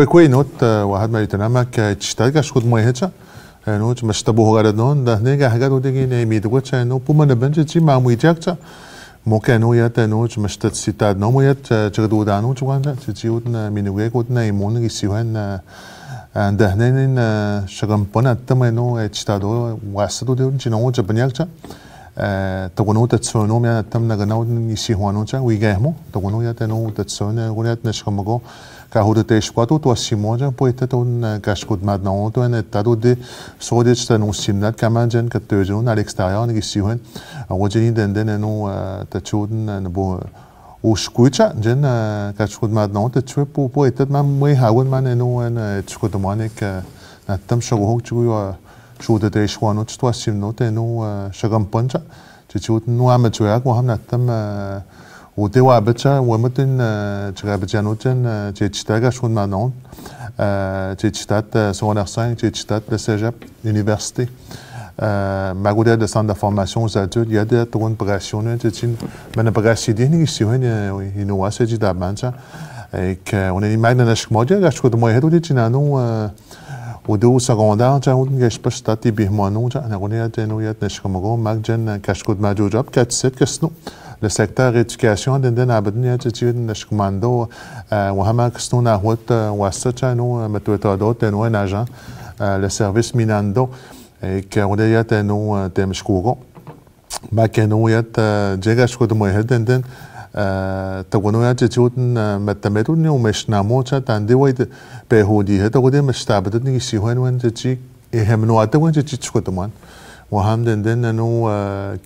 كوي نوت واحد ما يتنامك تشتاق أشكد ما يهجا نو مش تبوه غير دون ده نيجا حاجات ودي نيمي دوت شانو بوما نبنج تجي مع ميجاكتا ممكن هو يتنو مش تسيتاد نو يت تجدو دانو جوانا تجي ودنا مينوجيك ودنا يمون يسيوهن ده هنين شغم بنا تمنو تشتادو واسدو دي جنو جبنياكتا تقولون تتسونو ميا تم نغناو يسيوانو جا ويجاهمو تقولون يتنو تتسون ونيت نشكمغو كهود تيشقاتو توسيموجا بويتتون كاشكود مادناو تو ان تادو دي سوديتش تنو سيمنات كمان جن كتوجون على الاكستيريور نيسيون وجين دندن انو تشودن نبو وشكويتشا جن كاشكود مادناو تشوي بويتت ما مي هاون مان انو ان تشكود مانك نتم شغو تشوي شود تيشوانو توسيمنو تنو شغم بنجا تشود نو امتوياك وهم نتم وتوا بتشا ومتن تشغا بتجانوتن تشتاغا شون مانون تشتات سونرسان تشتات لسجاب université magoudé de centre de formation aux adultes il y a des tournes opérations تشين من opération دي نيسيون ينو اسجي دابانجا que on est imagine نشك موجا غاشكو دمو هدو دي تشينانو ودو سكوندار جا ودن جاش بشتاتي بيهمانو جا نغوني تنو يات نشكمغو ماجن كاشكود ماجوجاب كاتسيت كسنو le secteur éducation دندن عبدني تجين نشكماندو وهما كسنونا هوت واسطانو متوتادو تنو ناجا le service minando كوديا تنو تمشكوغو ما كانوا يات جيغا شكود موهد دندن تقولون يا تجودن متمدون ومش ناموشا تاندي ويد بهودي هذا ودي مش تعبدني يسيوهن وين تجي يهمنوا هذا وين تجي تشكودمان وهم دندن انه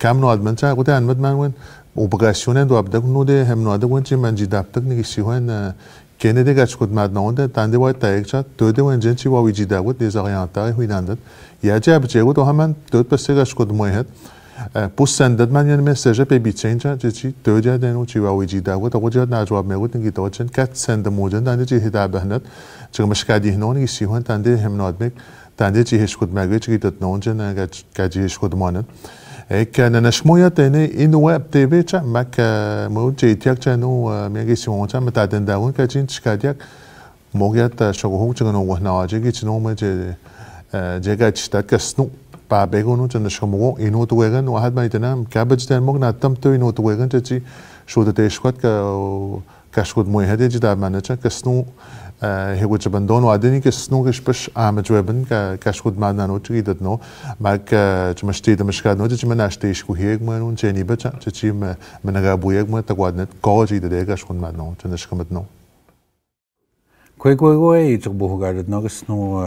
كم نوع من شيء قلت أنا مدمن وين وبقاشونين دو أبدك نودي هم نوع ده وين شيء من جدابتك نيسيوهن كأنه ده كشكود مادنون ده تاندي ويد تايكشا تودي وين جنشي ويجدابود ديزاريانتاري هويناندد يا جاب بتجود وهم تود بس كشكود موهد بوسندد من یعنی مسیج به بیچینجا چی دوجا دنو چی و ویجیدا و تو جا نجواب میگوت نگی تو چن کات سند موجن دنده چی هدا بهنت چه مشکلی هنونی سیهون دنده هم نادمک دنده چی هش خود مگه چی دت نونجن اگه کجی هش خود ماند که نشمویت دنه این وب تیوی چه مک موجی تیک چنو میگی سیمون چه متعدد داون که چین چکادیک موجت شغوه چه کنو وحنا آجی چنو مجه جگه چیت کسنو با بگونو چند شمو اینو تو وگن و حد میتونم کابج دن مگ نتام تو اینو تو وگن چی شده تیشکات که شد مویهده جد آمده چه کسنو هیچ چبندون و آدمی کسنو کش پش آمد جوابن که شد مادنو چی داد نو مگ چمشتی دمشکاد نو چی من اشتیش کوهیگ منون چنی بچه چی من نگابویگ من تقوادنت کاجی داده که شد مادنو چندش کمت نو کوی چه بوهگارد نگسنو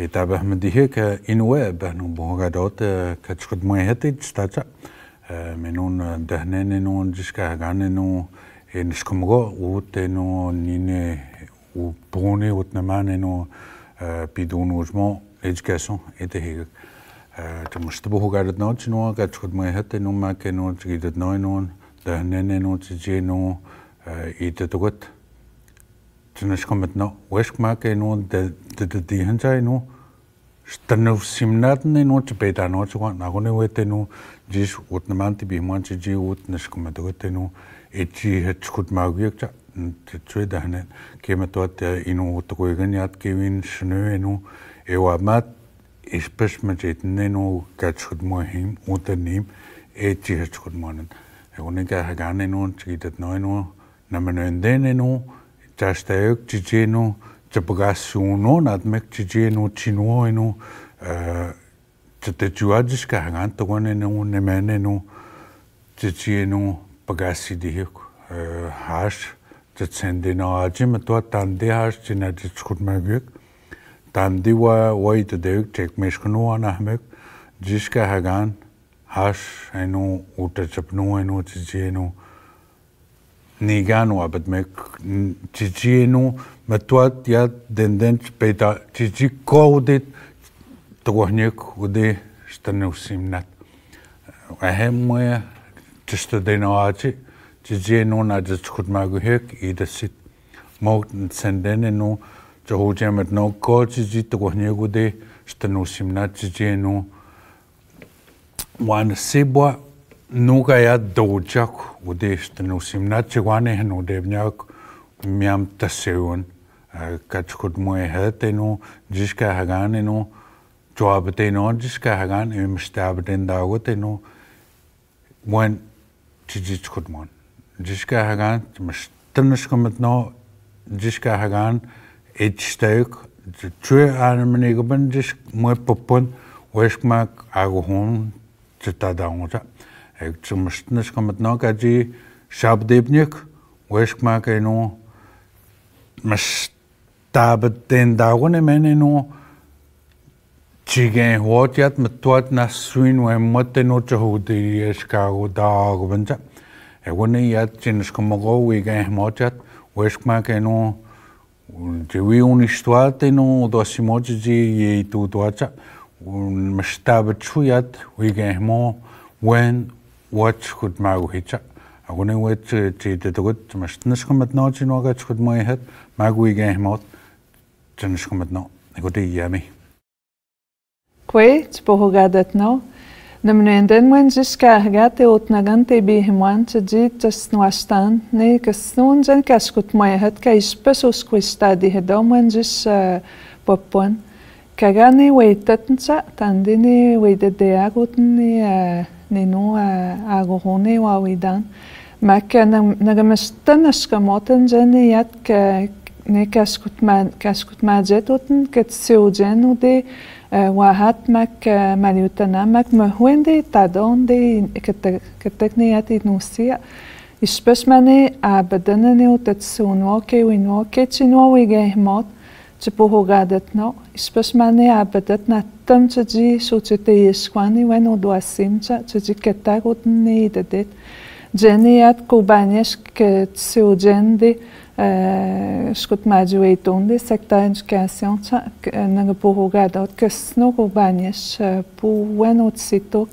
تابع مديه كإنواء بهنو بوغادات كتشكد مويهتي تستاجا منون دهنين نون جشكا هغانينو نشكمغو وتنو نين وبوني وتنمانينو بدون وجمو إدكاسون إتهيك تمشتبو هغادات نو تشنو كتشكد مويهتي نو ما كنو تجيدت نون دهنين نو تجينو إتتوغت تنشكمتنا ويش ما كانوا دهنجاي نو شتنو سيمناتني نو تبيتا نو تشوا ناغوني ويتنو جيش وتنمانتي بيمان تجي وتنشكمتو تنو اتشي هتشكوت ماغيكتا تشوي دهنن كيما توت انو تقويغنيات كيوين شنو انو ايوامات إشبش مجيتني نو كاتشكوت مهم وتنيم اتشي هتشكوت مانن اغوني كاهغاني نو تشيدت نو نمنوندين نو تاشتايك تجينو تبغاسونو نادمك تجينو تشينوينو تتجواجش كهان تغونينو نمانينو تجينو بغاسي ديك هاش تسندينو اجي متوا تاندي هاش تشينا تشكوت ماغيك تاندي واي تديك تشيك مشكنو انامك جيش كهان هاش انو وتجبنو انو تجينو نيجانو أبد تجينو متوات يا دندن بيتا تجي كودت تروحنيك ودي شتنو سيمنات أهم ويا تشتدينو آجي تجينو ناجي تشكت ماغو هيك إيدا سيت موت نسندن إنو جهوجي متنو كو تجي تروحنيك ودي شتنو سيمنات تجينو وان سيبوا نوكا يا دوجاك وديش تنو سيمنات جواني هنو ديبنياك ميام تسيون katskut muehetenu jiska haganenu joabetenu jiska hagan imstabeten dawetenu wen tijitskut mon jiska hagan mstenskometno jiska hagan etsteuk tjue armenigoben jisk muepopon weskmak agohon tjatadaonja ek mstenskometno kaji shabdebnik weskmak enu mas tabeten dagone meneno chigen hotiat matuat na swin we moteno chahudi eskago dag banja egone yat chinis komogo we gen motiat weskma keno jewi un istuateno dosimoji ye tu toacha un mastabat chuyat we gen mo when what could mago hicha agone wet te togot mastnes komat no chino ga chud moy het magui ge hmot chnes komat no egote yami kwe tpohogadat no namnenden wen jiska hagate otnagante bi hmwan tji tsnwastan ne kasnun jan kaskut moy het ka ispesos kwista di hedom wen jis popon kagane weitatnsa tandini weidedeagutni ne no agorone wa widan mak nagamastan skamoten jeni yat ne kaskut majetuten ketsiogen ude wahat mak maliutana mak mahwende tadonde ketekniat inusia ispesmane abadanane utatsuno ke wino ke chino wigehmot tpohogadat no ispesmane abadat na tam tji sochete yeskwani weno doasimcha tji ketagutne idet Jeniat kubanes que tsiogendi skut majuetonde secteur éducation nanga pohogadot que sno kubanes pour weno tsito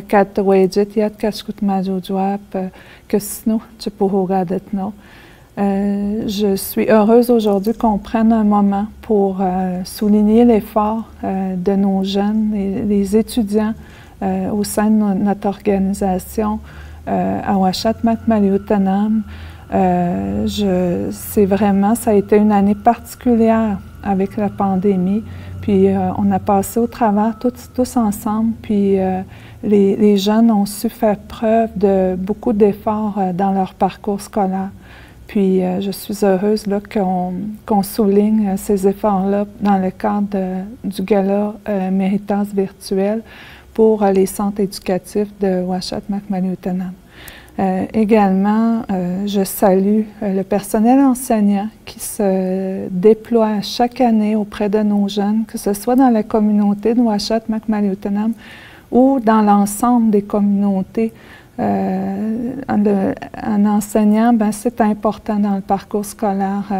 kat wejet yat kaskut majujuap que sno tpohogadat no. Je suis heureuse aujourd'hui qu'on prenne un moment pour souligner l'effort de nos jeunes et les étudiants au sein de notre organisation à Uashat Makmaliutanam. C'est vraiment, ça a été une année particulière avec la pandémie. Puis on a passé au travers tous ensemble. Puis les jeunes ont su faire preuve de beaucoup d'efforts dans leur parcours scolaire. Puis je suis heureuse qu'on souligne ces efforts-là dans le cadre du gala Méritas virtuel pour les centres éducatifs de Uashat Makmaliutanam. Également, je salue le personnel enseignant qui se déploie chaque année auprès de nos jeunes, que ce soit dans la communauté de Uashat Makmaliutanam ou dans l'ensemble des communautés. Un enseignant, c'est important dans le parcours scolaire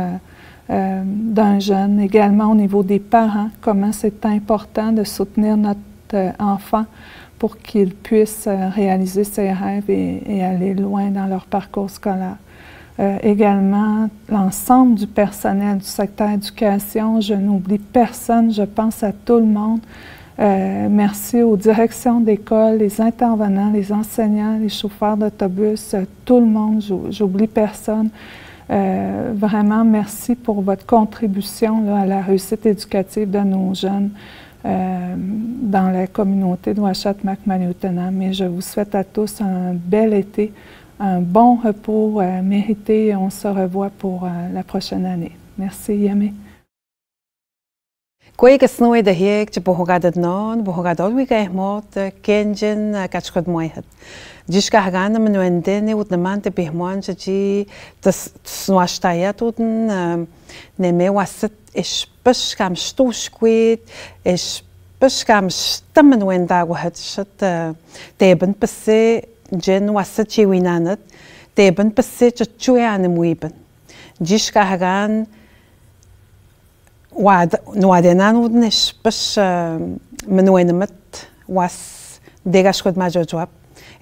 d'un jeune. Également au niveau des parents, comment c'est important de soutenir notre enfants pour qu'ils puissent réaliser ses rêves et aller loin dans leur parcours scolaire. Également, l'ensemble du personnel du secteur éducation, je n'oublie personne, je pense à tout le monde. Merci aux directions d'école, les intervenants, les enseignants, les chauffeurs d'autobus, tout le monde, j'oublie personne. Vraiment, merci pour votre contribution là, à la réussite éducative de nos jeunes. Dans la communauté de Uashat Makmaliutanam. Et je vous souhaite à tous un bel été, un bon repos mérité et on se revoit pour la prochaine année. Merci, Yami. Koi kasnoe de hiek te bohogadat non, bohogadol wigehmot, kenjen katskot moehet. Jiska hagana menuendene ut namante bihmoan ji tas snuashtayat uten neme waset is kam stoeskwit is kam stammen wenda wahet shat teben pese jen waset chiwinanet teben pese chuyan muiben jiska hagan noadenan uden is menuenemet was degashkot majojwap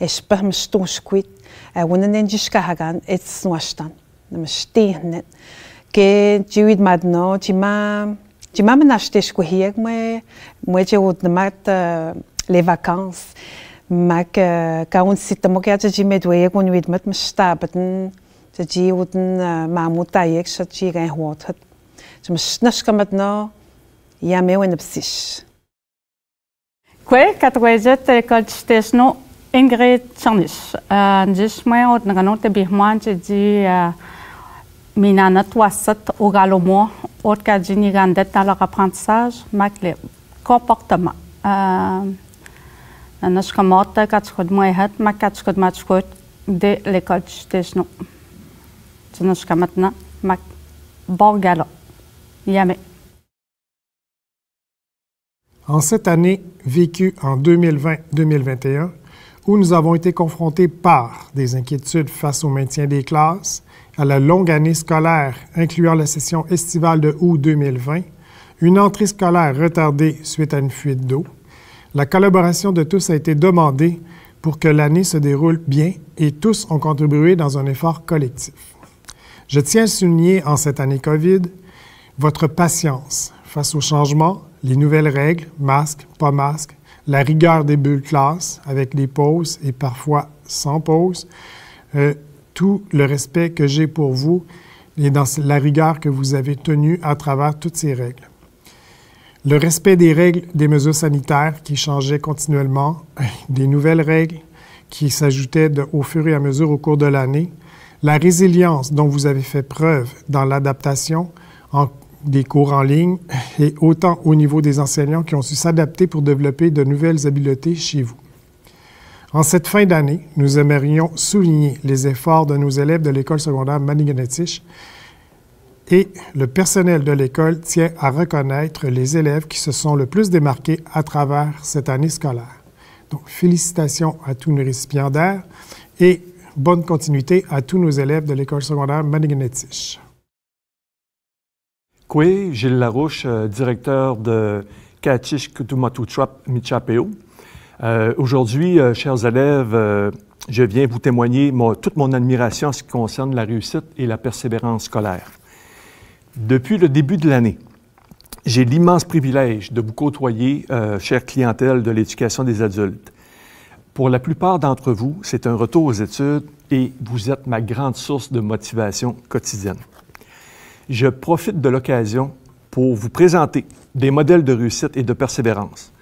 is stoeskwit wonen jiska hagan it's nwastan namstehnet que jiwid madno jima menachetes kuhiek moi je ud mat les vacances mak ka un sitamo ke je medwe kun wid mat mstabaten je jiuden mamutayek shat ji gen hot je me schnashkamatno, yame ou nepsish. Quoi, katwajet l'école station Ingrid Charnish. Dis moi au nagano te bihman te di minana toisat au galomo au kadjini gandet dans leur apprentissage, le comportement. Nashkamota katskod moehat, ma katskod matskod de l'école station. Nashkamatna, ma borgalo. Yame. En cette année vécue en 2020-2021, où nous avons été confrontés par des inquiétudes face au maintien des classes, à la longue année scolaire incluant la session estivale de août 2020, une entrée scolaire retardée suite à une fuite d'eau, la collaboration de tous a été demandée pour que l'année se déroule bien et tous ont contribué dans un effort collectif. Je tiens à souligner en cette année COVID votre patience face au changement, les nouvelles règles, masques, pas masques, la rigueur des bulles classe avec des pauses et parfois sans pause, tout le respect que j'ai pour vous et dans la rigueur que vous avez tenue à travers toutes ces règles. Le respect des règles des mesures sanitaires qui changeaient continuellement, des nouvelles règles qui s'ajoutaient au fur et à mesure au cours de l'année, la résilience dont vous avez fait preuve dans l'adaptation des cours en ligne et autant au niveau des enseignants qui ont su s'adapter pour développer de nouvelles habiletés chez vous. En cette fin d'année, nous aimerions souligner les efforts de nos élèves de l'école secondaire Maniganatish et le personnel de l'école tient à reconnaître les élèves qui se sont le plus démarqués à travers cette année scolaire. Donc, félicitations à tous nos récipiendaires et bonne continuité à tous nos élèves de l'école secondaire Maniganatish. Kwe, Gilles Larouche, directeur de Kachish Kutumatutrap Michapeo. Aujourd'hui, chers élèves, je viens vous témoigner toute mon admiration en ce qui concerne la réussite et la persévérance scolaire. Depuis le début de l'année, j'ai l'immense privilège de vous côtoyer, chère clientèle de l'éducation des adultes. Pour la plupart d'entre vous, c'est un retour aux études et vous êtes ma grande source de motivation quotidienne. Je profite de l'occasion pour vous présenter des modèles de réussite et de persévérance.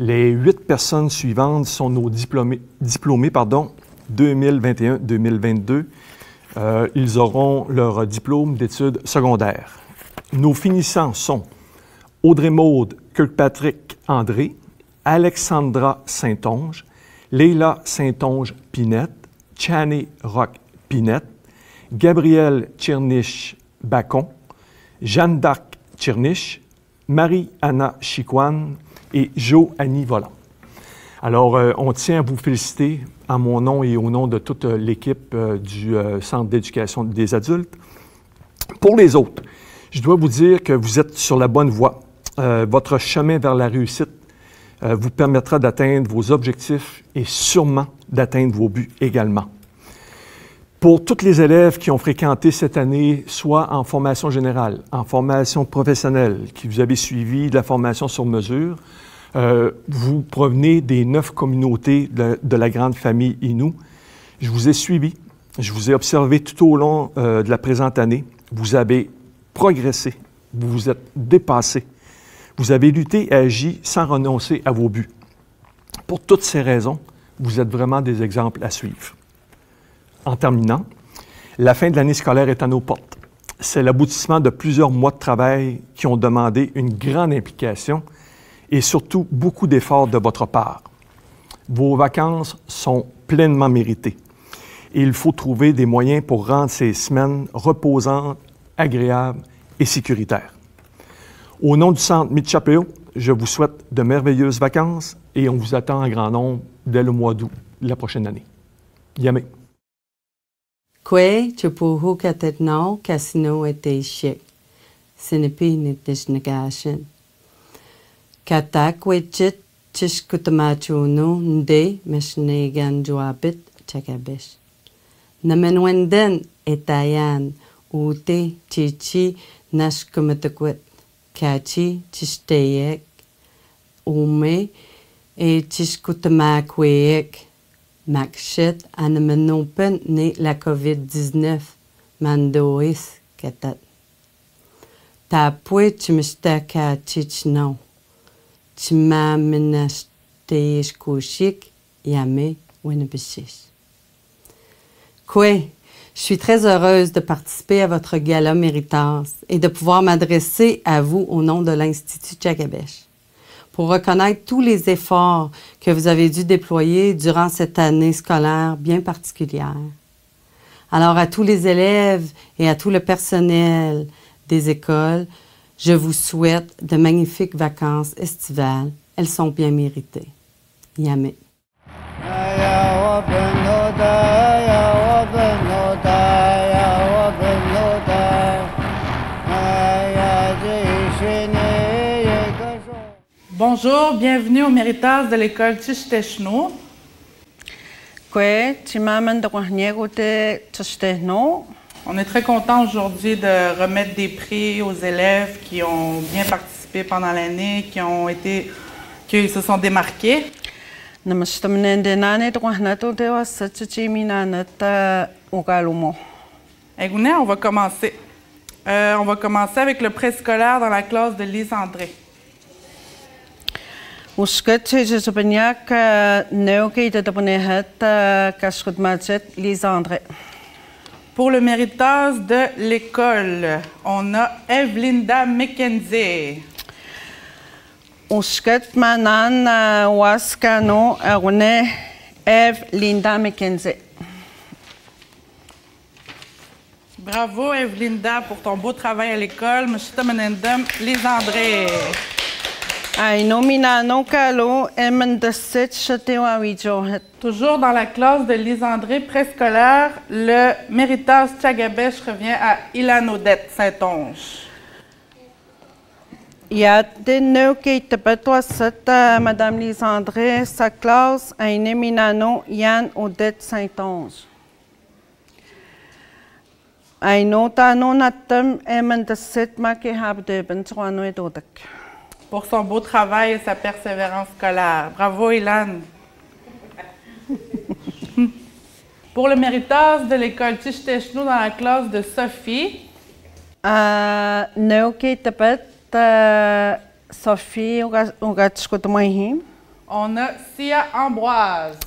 Les 8 personnes suivantes sont nos diplômés 2021-2022. Ils auront leur diplôme d'études secondaires. Nos finissants sont Audrey-Maude Kirkpatrick André, Alexandra Saint-Onge, Leila Saint-Onge-Pinette, Chani Rock-Pinette, Gabrielle Tchernich-Bacon, Jeanne d'Arc Tchernich, Marie-Anna Chicoine et Jo-Annie Volant. Alors, on tient à vous féliciter en mon nom et au nom de toute l'équipe du Centre d'éducation des adultes. Pour les autres, je dois vous dire que vous êtes sur la bonne voie. Votre chemin vers la réussite vous permettra d'atteindre vos objectifs et sûrement d'atteindre vos buts également. Pour tous les élèves qui ont fréquenté cette année, soit en formation générale, en formation professionnelle, qui vous avez suivi de la formation sur mesure, vous provenez des 9 communautés de la grande famille Innu. Je vous ai suivi, je vous ai observé tout au long de la présente année. Vous avez progressé, vous vous êtes dépassé. Vous avez lutté et agi sans renoncer à vos buts. Pour toutes ces raisons, vous êtes vraiment des exemples à suivre. En terminant, la fin de l'année scolaire est à nos portes. C'est l'aboutissement de plusieurs mois de travail qui ont demandé une grande implication et surtout beaucoup d'efforts de votre part. Vos vacances sont pleinement méritées et il faut trouver des moyens pour rendre ces semaines reposantes, agréables et sécuritaires. Au nom du Centre Michapeo, je vous souhaite de merveilleuses vacances et on vous attend en grand nombre dès le mois d'août de la prochaine année. Yamé. Kwe chupuhu katetnao kasino eteshik. Sinepi nitishnagashin. Kata kwechit chishkutamachuno nde meshnegan juabit chakabish. Namenwenden etayan ute chichi nashkumatakwet. Kachi chishteyek. Ume e chishkutamakwek. Makshit anamenopen ne la COVID-19 mandois katat. Tapue chimistaka chichno. Chima menasteis kushik yame wenebishis. Kwe, je suis très heureuse de participer à votre gala Méritas et de pouvoir m'adresser à vous au nom de l'Institut Tchagabesh pour reconnaître tous les efforts que vous avez dû déployer durant cette année scolaire bien particulière. Alors, à tous les élèves et à tout le personnel des écoles, je vous souhaite de magnifiques vacances estivales. Elles sont bien méritées. Yame. Bonjour, bienvenue au Méritas de l'école Tishteshno. On est très content aujourd'hui de remettre des prix aux élèves qui ont bien participé pendant l'année, qui se sont démarqués. Egouné, on va commencer. On va commencer avec le préscolaire dans la classe de Lise André. Pour le Méritas de l'école, on a Evelinda McKenzie. Evelinda McKenzie. Bravo Evelinda pour ton beau travail à l'école. Monsieur Tamanendam, Lise André. Toujours dans la classe de Lise André préscolaire, le Méritas Tchagabesh revient à Ilan Odette Saint-Onge. Madame Lise André, sa classe a une éminano Yann Odette Saint-Onge. Pour son beau travail et sa persévérance scolaire. Bravo, Ilan. Pour le Méritas de l'école Tishteshno dans la classe de Sophie. Sophie, on a Sia Ambroise.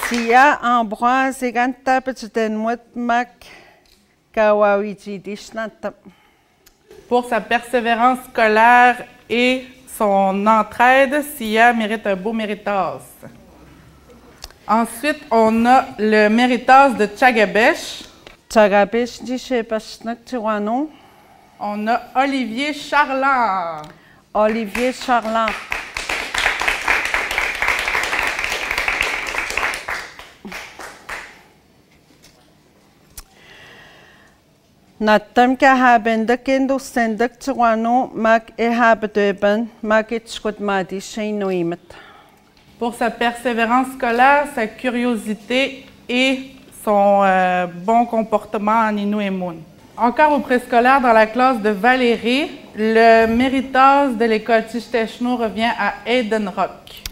Sia Ambroise, pour sa persévérance scolaire et son entraide, Sia mérite un beau Méritas. Ensuite, on a le Méritas de Tchagabesh. On a Olivier Charland. Olivier Charland. Natam kahabendak endo sendak tsuano mak ehabedeben mak etskutmadi sheinoimet. Pour sa persévérance scolaire, sa curiosité et son bon comportement en Innu et Moon. Encore au préscolaire dans la classe de Valérie, le Méritas de l'école Tishteshno revient à Aiden Rock.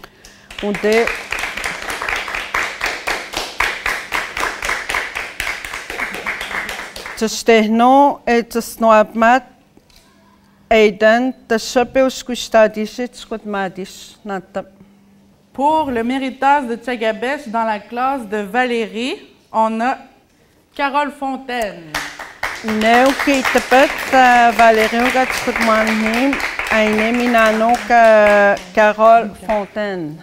Tishteshno et Tisnoabmat Aiden Tishapeuskustadishitskutmadish natam. Pour le Méritas de Tchagabesh dans la classe de Valérie, on a Carole Fontaine. Valérie Carole Fontaine.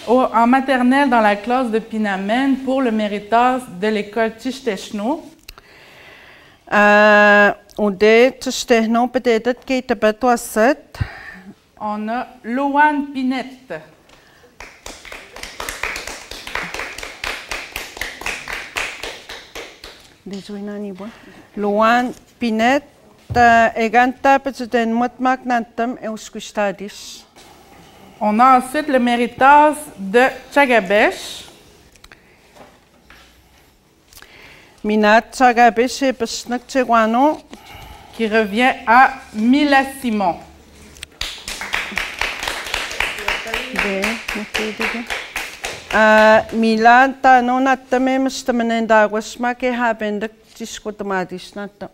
En maternelle dans la classe de Pinamen pour le Méritas de l'école Tishteshno. On a Loane Pinette. Loane Pinette, on a ensuite le Méritas de Tchagabesh. Qui revient à Mila Simon. Milan tano nattame mustamenendawas make habendak tiskutomatisnatta.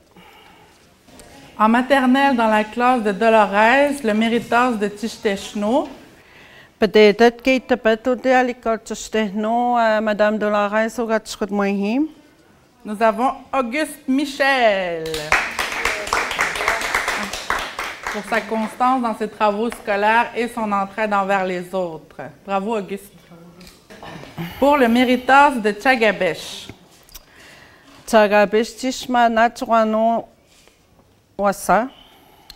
En maternelle, dans la classe de Dolores, le méritas de Tishtechno. Peut-être qu'il te peut tout à l'école Tishtechno, Madame Dolores, au gatskut moihim. Nous avons Auguste Michel. Pour sa constance dans ses travaux scolaires et son entraide envers les autres. Bravo, Auguste. Pour le méritas de Tchagabesh. Tchagabesh Tishma Natsuano Wassa.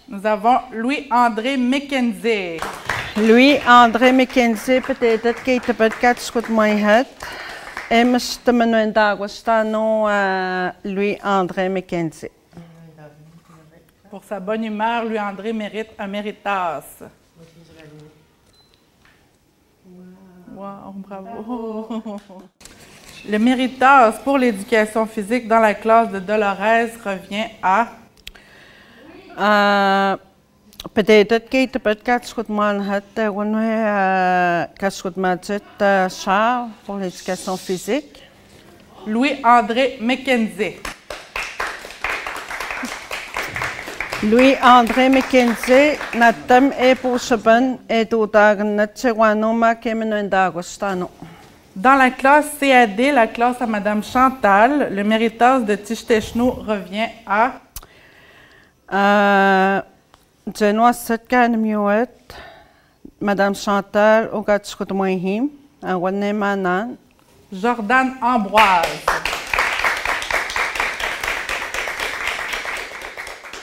Nous avons Louis-André McKenzie. Louis-André McKenzie, peut-être qu'il te peut quatre scout moihet. Et Mr. Manuendagostano, Louis-André McKenzie. Pour sa bonne humeur, Louis-André mérite un méritas. Wow, bravo. Le méritas pour l'éducation physique dans la classe de Dolores revient à... Peut-être qu'il te peut quatre scout moihet, quatre scout moihet, Charles, pour l'éducation physique. Louis-André McKenzie. Louis-André McKenzie, Natam et Pouchaban et Doudagan Natchewano Kemenuendagostano. Dans la classe CAD, la classe à Madame Chantal, le méritas de Tishtechno revient à... Genoa Setkan Miouet, Madame Chantal, Ogatskotomoihim, Wanemanan. Jordan Ambroise.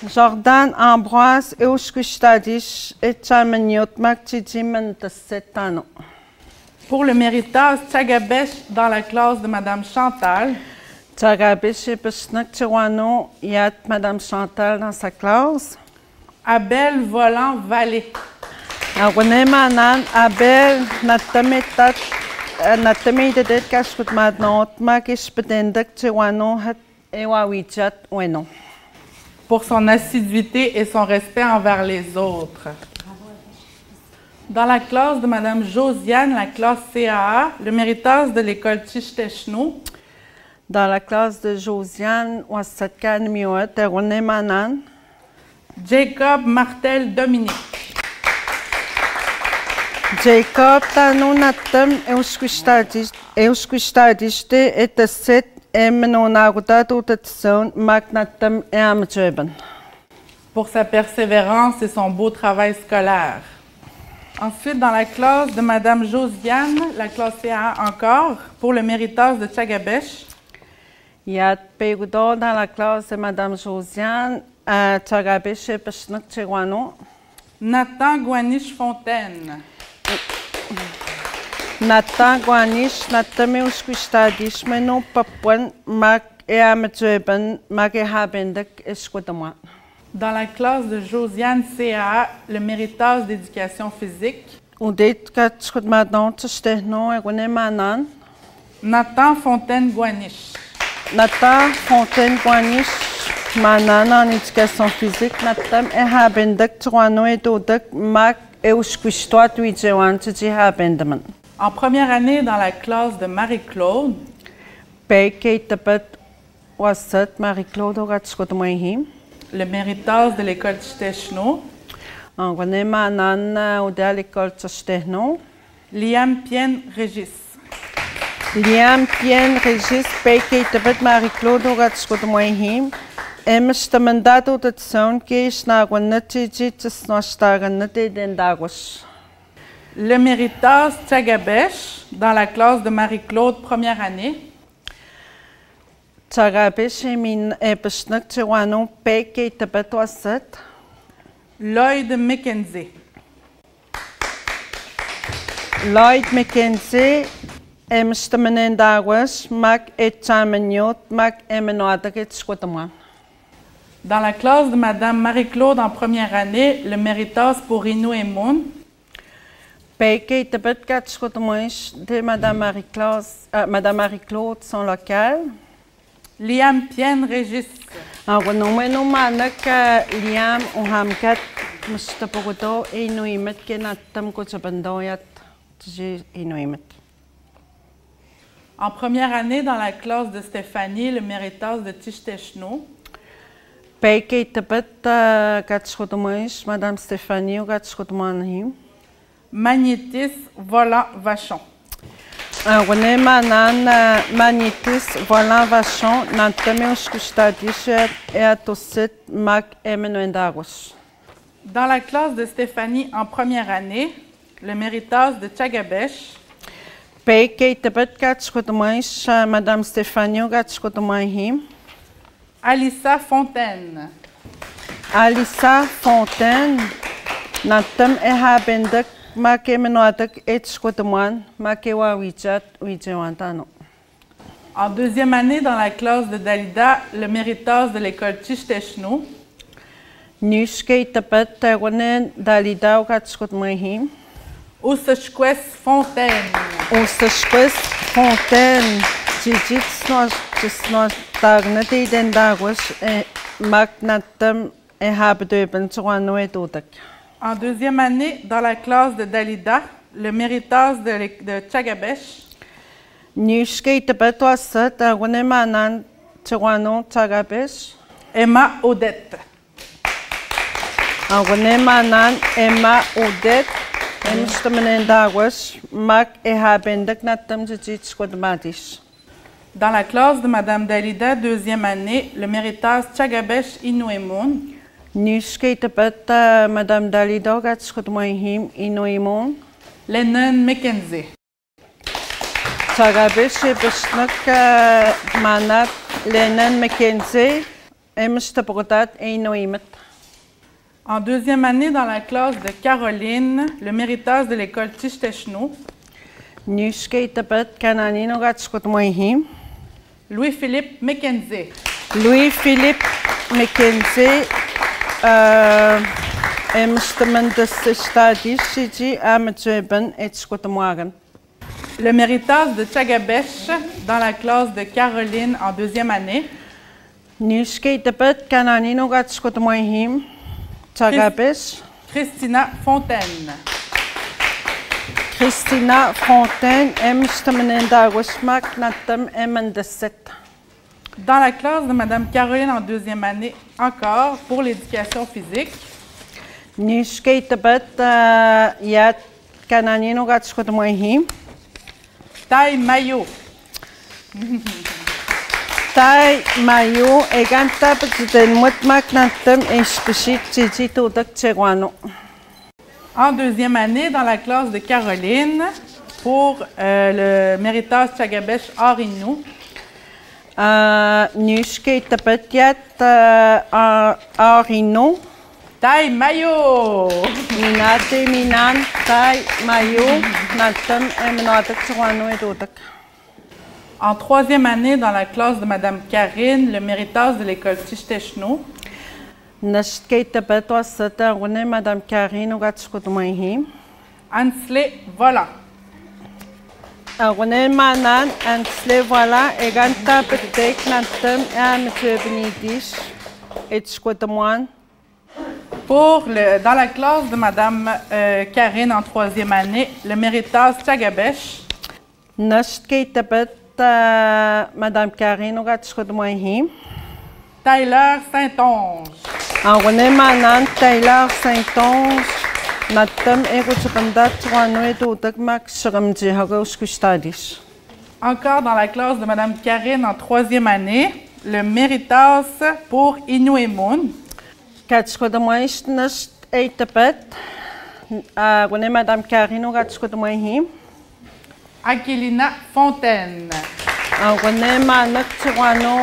Jordan Ambroise, Euskustadish, et Chamaniot Makchijiman de Setano. Pour le méritas Tchagabesh dans la classe de Madame Chantal. Tchagabesh et Pesnak Tiwano, Yat Madame Chantal dans sa classe. Abel Volant Vallée. Wanemanan, Abel, Natametat, Natametat, Kashkut Madnot, Makish Petendak Tiwano, Het Ewawichat, Weno. Pour son assiduité et son respect envers les autres. Dans la classe de Madame Josiane, la classe CAA, le méritas de l'école Tishtechno. Dans la classe de Josiane, Wasatkan Miouet, Wanemanan. Jacob Martel Dominique. Jacob Tano Natam Euskustadiste et de set Emenonagutat Tatson Magnatam et Amjeben. Pour sa persévérance et son beau travail scolaire. Ensuite, dans la classe de Madame Josiane, la classe CA encore, pour le méritas de Tchagabesh. Yat Peudo dans la classe de Madame Josiane, Tchagabesh et Pesnak Tchewano. Nathan Guaniche Fontaine. Nathan Guaniche, Natam Euskustadish, Meno Papuan, Mag et Amjeben, Mag et Habendak Esquadamwa. Dans la classe de Josiane CA, le méritas d'éducation physique. Nathan Fontaine Guaniche. Nathan Fontaine Guaniche, Manan en éducation physique. Natam et Habendak, Truano et Dodak, Mag et Usquistoi, Tuijewan, Tiji Habendaman. En première année, dans la classe de Marie-Claude. Peke Tapet Wasat, Marie-Claude, Ogatskotomoihim. Le méritas de l'école Tishtechno. En Wanemanan, ou de l'école Tishtechno. Liam Pien Régis. Liam Pien Régis, Peke Tapet Marie-Claude, Ogatskotomoihim. Emestamandato de Tson, Kishnagwanati, Tisnostaganati, Dendagos. Le méritas Tchagabesh, dans la classe de Marie-Claude, première année. Tchagabesh et Pesnak Tiwano, Peke Tapet Wasat. Lloyd McKenzie. Lloyd McKenzie, Emstamenendawas, Mac et Chamaniot, Mac Emenoataket Squatamwa. Dans la classe de Madame Marie-Claude en première année, le méritas pour Inou et Moon. Peke Tapet Kat Squatamwish de Madame Marie-Claude, son local. Liam Pien Régis. Wanumeno Manak, Liam, Uhamkat, Mustapogoto, Inuimet, Kenatam Kochabandoyat, Inuimet. En première année, dans la classe de Stéphanie, le Méritas de Tishteshno. Peike tapet gatschrotomais, Madame Stéphanie ou gatschrotomanhim. Magnétis volant vachon. René Manan Magnétis volant vachon, Nantameus Kustadishet et Atosit Mac Emenuendagos. Dans la classe de Stéphanie en première année, le Méritas de Tchagabesh. Peike tapet gatschrotomais, Madame Stéphanie ou gatschrotomahim. Alissa Fontaine. Alissa Fontaine, Natam Ehabendak, Make Menoadak et Skotaman, Makewa Wijat, Wijawantano. En deuxième année, dans la classe de Dalida, le Méritas de l'école Tishteshno. Nuske Tapet, Tawanen, Dalida, Gatskotmahim. Oussachquès Fontaine. Oussachquès Fontaine, Jijitsnos, Tagnati, Dendagos, Magnatam, Ehabedeuben, Tswano et Odak. En deuxième année, dans la classe de Dalida, le Méritas de Tchagabesh. Nuske Tapet, Wassat, Tawanemanan, Tswano, Tchagabesh. Emma Odette. Awanemanan, Emma Odette. Emstamenendagos, Mac Ehabendak, Natam, Jijitskodmatis. Dans la classe de Madame Dalida, deuxième année, le Méritas Tchagabesh Inouemoun. Nuske tapet Madame Dalida gatskotmoihim Inouemoun. Lennon Mackenzie. Tchagabesh besnak manat Lennon Mackenzie. Emstapotat Inouimet. En deuxième année, dans la classe de Caroline, le Méritas de l'école Tishteshno. Nuske tapet Kananino gatskotmoihim. Louis-Philippe Mackenzie. Louis-Philippe Mackenzie. Emstamendes Amatsueben et Skotamoagan. Le Méritas de Tchagabesh dans la classe de Caroline en deuxième année. Nuske tapet Kananino gatskotmoihim. Tchagabesh. Christina Fontaine. Christina Fontaine, Emstamenendagosmak, Natam, Emendeset. Dans la classe de Madame Caroline en deuxième année, encore pour l'éducation physique. Nuske tabet Yat Kananino gatskotmoihim. Tai Mayo. Tai Mayo, Eganta Petiten Mutmak, Natam, Espeshit, Tijito Dakcheguano. En deuxième année, dans la classe de Caroline, pour le Méritas Tchagabesh Arinou. Nuske Tapetiat Arinou. Tai Mayo. Minate Minan, Tai Mayo, Natam, Emenoatak, Tswano et Otak. En troisième année, dans la classe de Madame Karine, le Méritas de l'école Tishteshno. Nashke tapet wasata rune Madame Karine gatskotmoihim. Ansley Volant. Rune Manan, Ansley Volant, Eganta Petek Natam, Amatubnidis, et Skotmoan. Dans la classe de Madame Karine en troisième année, le Méritas Tchagabesh. Nashke tapet Madame Karine gatskotmoihim. Tyler Saint-Onge. Rune Manan, Tyler Saint-Onge, Natam Egotsukandat, Tswano et Otak Max Ramjiharos Kustadis. Encore dans la classe de Madame Karine en troisième année, le Méritas pour Inouemoun. Gatskotamois Nast Eitapet, Rune Madame Karine gatskotamoihim. Aquilina Fontaine. Rune Manak Tswano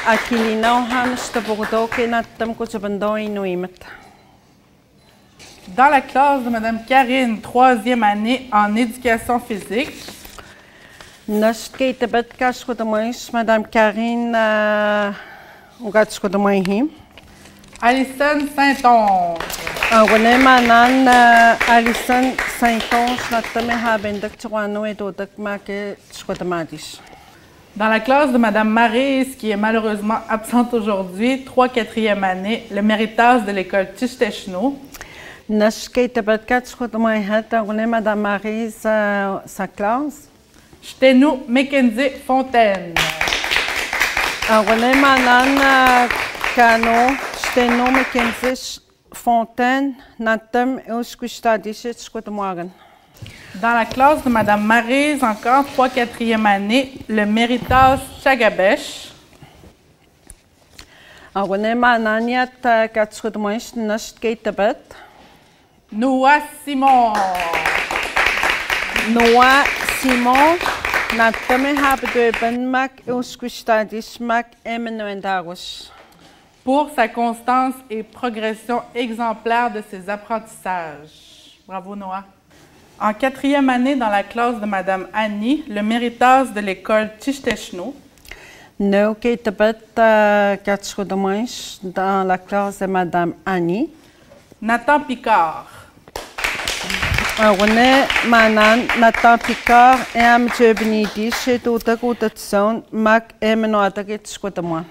Aquilina Hanstabordo Kenatam Kotsabando Inouimet. Dans la classe de Madame Karine, troisième année en éducation physique. Nastke Tibet Kaskotamois, Madame Karine Gatskotamoihim. Alison Saint-Onge. Rune Manan Alison Saint-Onge, Natame Habendak Tswano et Odak Make Skotamadis. Dans la classe de Madame Maryse, qui est malheureusement absente aujourd'hui, 3/4e année, le Méritas de l'école Tishteshno. Nashke Tibet Katskotamoihat, Rune Madame Maryse, sa classe. Chetenu Mackenzie Fontaine. René Manan Kano, Chetenu Mackenzie Fontaine, Natem Euskustadishet Skotemoagan. Dans la classe de Mme Maryse, encore 3 4e année, le Méritas Chagabesh. René Mananiat Katskotemoish Nast Keitabet. Noah Simon. Noah Simon, Natem Habdeben Mac Euskustadis Mac Emmanuendagus. Pour sa constance et progression exemplaire de ses apprentissages. Bravo, Noah. En 4e année, dans la classe de Mme Annie, le Méritas de l'école Tishteshno. No Keitabet Katskotemoish dans la classe de Mme Annie. Nathan Picard. René Manan, Nathan Picard et Amjebnidi, chez Toutakoutson, Mac Emmanuatakitskotemoa.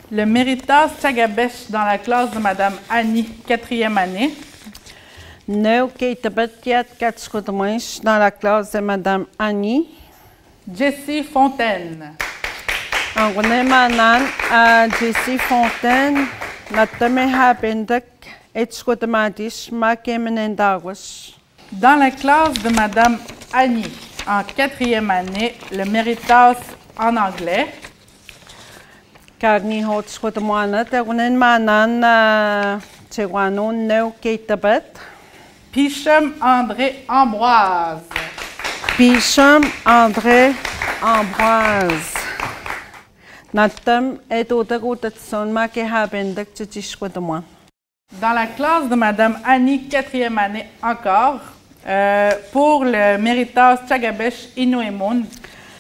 Le Méritas Chagabesh dans la classe de Mme Annie, 4e année. No Keitabetiat Katskotemoish dans la classe de Mme Annie. Jessie Fontaine. René Manan, Jessie Fontaine, Natameha Bendek, et Skotemadis, Mac Emmanuendagus. Dans la classe de Mme Annie, en 4e année, le Méritas en anglais. Carni Hot Skotemoana, René Manan, Tewano, No Keitabet. Pichum André Ambroise. Pichum André Ambroise. Natam et Otakoutson, Mac Habendek, Tishkotemoa. Dans la classe de Mme Annie, 4e année encore, pour le Méritas Chagabesh Inuemun.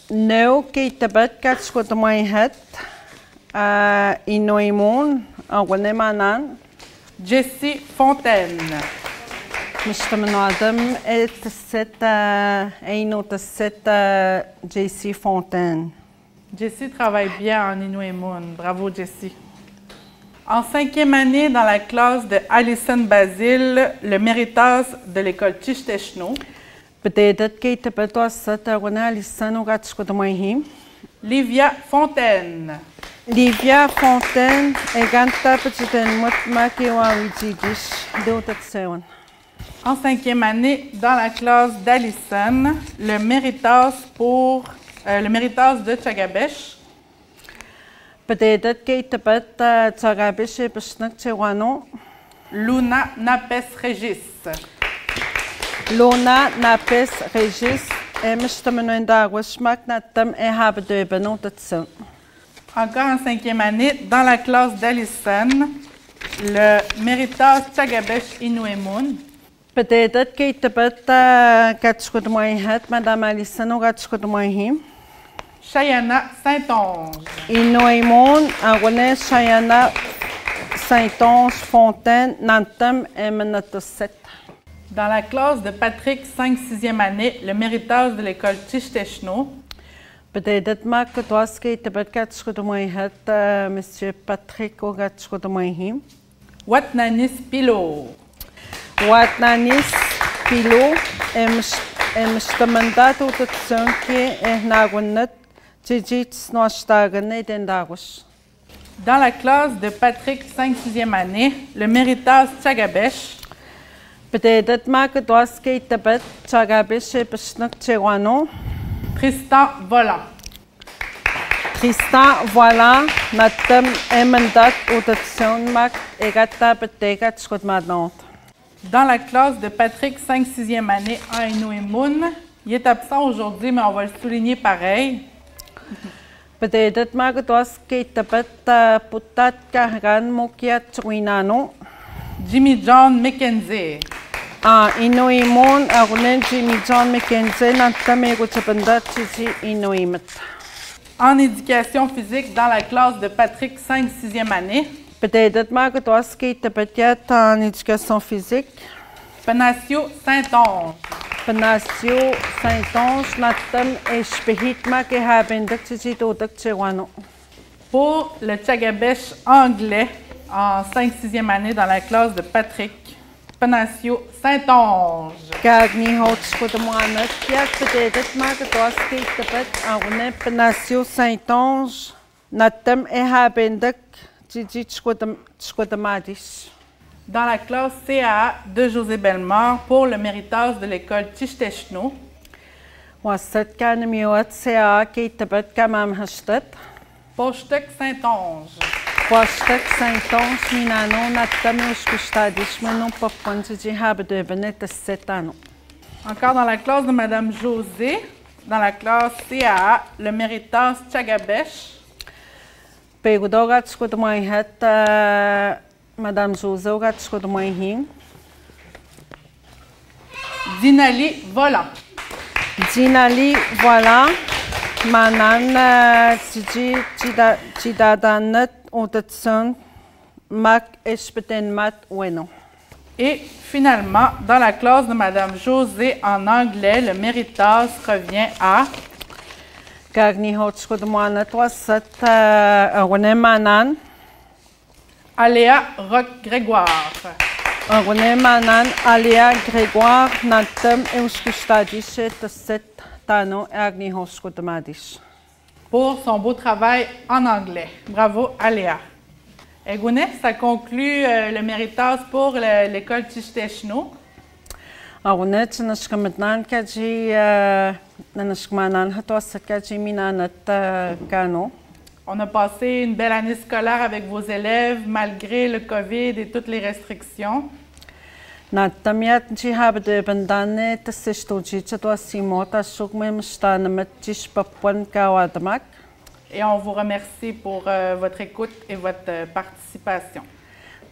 No Keitabet Katskotemoihet, Inuemun, René Manan. Jessie Fontaine. Mr. Manadam et cette Jessie Fontaine. Jessie travaille bien en Inuemun. Bravo, Jessie. En 5e année, dans la classe de Alison Basile, le Méritas de l'école Tishteshno. Peut-être qu'il te peut Alison ou Livia Fontaine. Livia Fontaine et Ganta Petit Mutmakiwa Witigis d'Otatseon. En 5e année, dans la classe d'Alison, le Méritas de Chagabesh. Peut-être qu'il te peut Chagabesh et Pesnak Chewano. Luna Napes Régis. Luna Napes Régis et Mr. Wishmak Natam et Habde Benotatseon. Encore en 5e année, dans la classe d'Alison, le Méritas Chagabesh Inuemun. Peut-être qu'il te peut Katskotemoihet, Madame Alison ou Katskotemoihim. Chayana Saint-Onge. Inuemun, René Chayana Saint-Onge Fontaine, Nantam et Menatoset. Dans la classe de Patrick, 5-6e année, le Méritas de l'école Tishteshno. Peut-être que toi, ce qui te peut Katskotemoihet, Monsieur Patrick ou Katskotemoihim. Watnanis Pilo. Watnanis Pilo et Mr. Mandato de Tsunki et Nagunet, Tijits Nostagan et Dendagus. Dans la classe de Patrick, 5-6e année, le Méritas Chagabesh. Peut-être que toi, ce qui te peut Chagabesh et Pesnak Chewano. Tristan Volant. Tristan Volant, Natam Emendat ou de Tsunmak et Gata Petega Tskotmadant. Dans la classe de Patrick, 5-6e année, en Inuemun, il est absent aujourd'hui, mais on va le souligner pareil. Peut-être que toi, ce qui te peut Putat Kargan Mokia Tsuinano. Jimmy John McKenzie. En Inuemun, René Jimmy John McKenzie, Natam et Gutsapendat Titi Inuimet. En éducation physique, dans la classe de Patrick, 5-6e année. Peut-être que toi, ce qui te peut être en éducation physique. Penacio Saint-Onge. Penacio Saint-Onge, Natam et Spehitma qui haben Dactiti ou Dactewano. Pour le Chagabesh anglais, en 5-6e année, dans la classe de Patrick. Panasio Saint-Onge. Gagni Hotskodemoanet, Piak Pededet Magatoski, Tepet, Arune Panasio Saint-Onge, Natem Ehabendak, Gigi Tskodemadis. Dans la classe CA de José Bellemare pour le méritage de l'école Tishteshno. Wasset Kanemiot CA qui Tepet Kamam Hastet. Postek Saint-Onge. Postek Saint-Onge, Minano, Natem Uskustadis, Menon Popon, Gigi Habedevenet, Setano. Encore dans la classe de Madame José, dans la classe CA, le méritage Tchagabesh. Pegudogat Skodemoihet, Madame José, Ogat Skodemoihin. Dinali Volant. Dinali Volant. Manan Tiji Tidadanet Otetson Mac Espeten Mat Weno. Et finalement, dans la classe de Madame José en anglais, le méritage revient à Gagni Hotskodemoanet Wasset René Manan. Aléa Roch-Grégoire. René Manan, Aléa Grégoire, Nantem Euskustadis et Set Tano Agni Hotskodemadis. Pour son beau travail en anglais. Bravo, Aléa. Egounet, ça conclut le méritage pour l'école Tishteshno. Agounet, Nashkametnan Kaji, Nashkmanan Hatosset Kaji Minanet Gano. On a passé une belle année scolaire avec vos élèves, malgré le COVID et toutes les restrictions. Natamiat Jihabde Bandane, Tessistoji, Chatwasimota, Sukmem Stanamet, Jishpapuan Kawadamak. Et on vous remercie pour votre écoute et votre participation.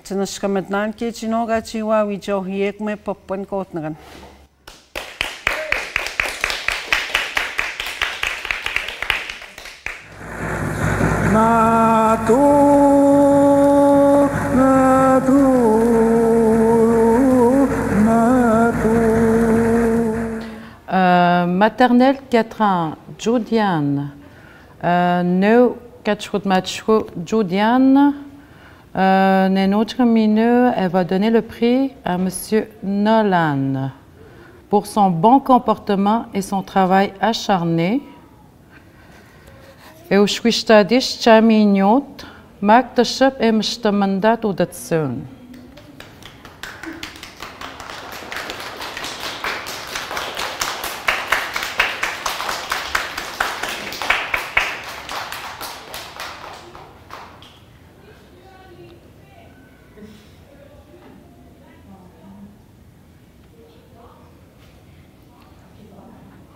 Tnashkametnan Kijinoga Jiwa Wijohiek me Papuan Kotnagan. Maternelle 4 ans, Judiane. Neu 4 matchs, Judiane. Un autre mineur, elle va donner le prix à Monsieur Nolan pour son bon comportement et son travail acharné. Eushwishtadish Chamignot, Magdashep et Mshtamandat Udatsun.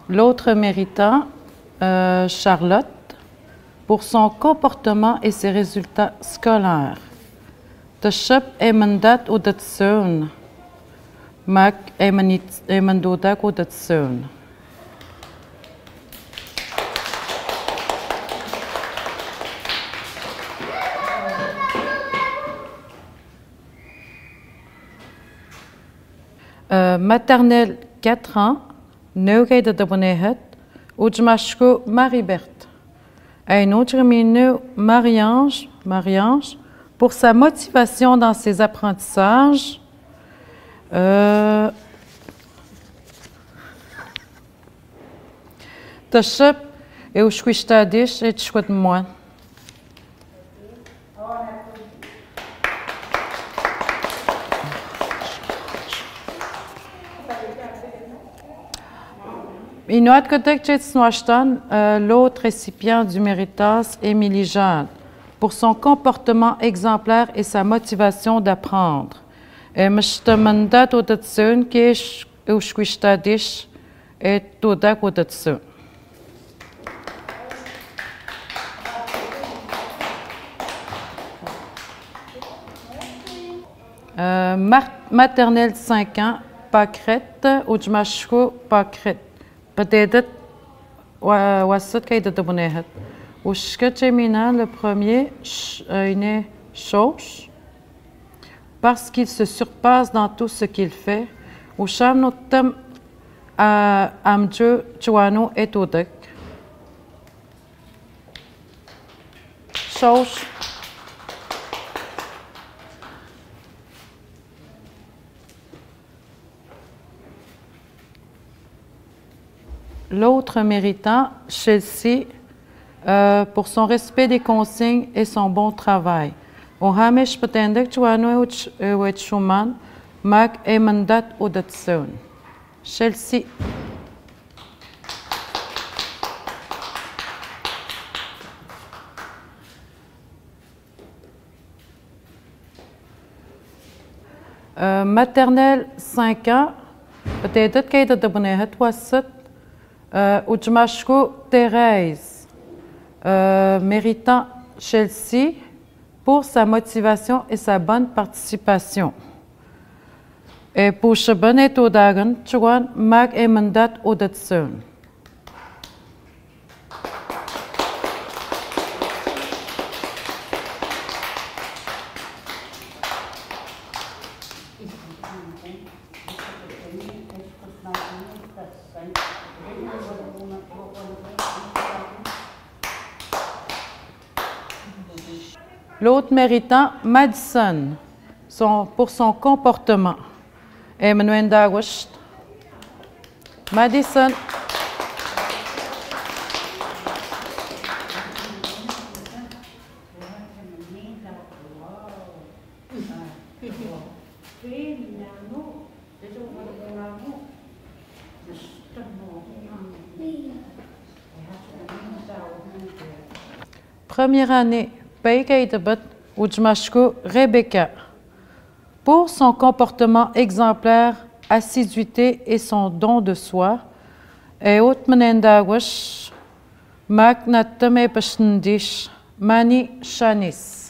L'autre méritant, Charlotte, pour son comportement et ses résultats scolaires. Tashep emandat udatsun. Mak emandodak udatsun. Maternelle 4 ans, Neuge de Dabonehet, Ujmashko Marie-Berthe. Un autre mineur, Marie-Ange, pour sa motivation dans ses apprentissages. Tashep et Ushwishtadish et Chouetmoine. L'autre récipient du méritas, Émilie Jade, pour son comportement exemplaire et sa motivation d'apprendre. Maternelle 5 ans, Pacrette, Ujmashko Pacrette. Peut-être Wassat Kaïda Tabonehet. Ou Shkachemina, le premier, une chose, parce qu'il se surpasse dans tout ce qu'il fait. Ou Shamnotam Amjo Chuano et Odek. Chose. l'autre méritant, Chelsea, pour son respect des consignes et son bon travail. O hamish patendek chuano et chuman, mag e mandat o datsun. Chelsea. Maternelle 5 ans, peut-être qu'il y a des bonheurs, Ujmashko Thérèse, méritant Chelsea pour sa motivation et sa bonne participation. Et pour ce bon état d'agan, tu vois, mag et mandat au datsun. L'autre méritant, Madison, pour son comportement. Emmanuel Dagost. Madison. Première année, Rebecca, pour son comportement exemplaire, assiduité et son don de soi, et Outmanendawash, Magnatame Pashndish, Mani Shanis.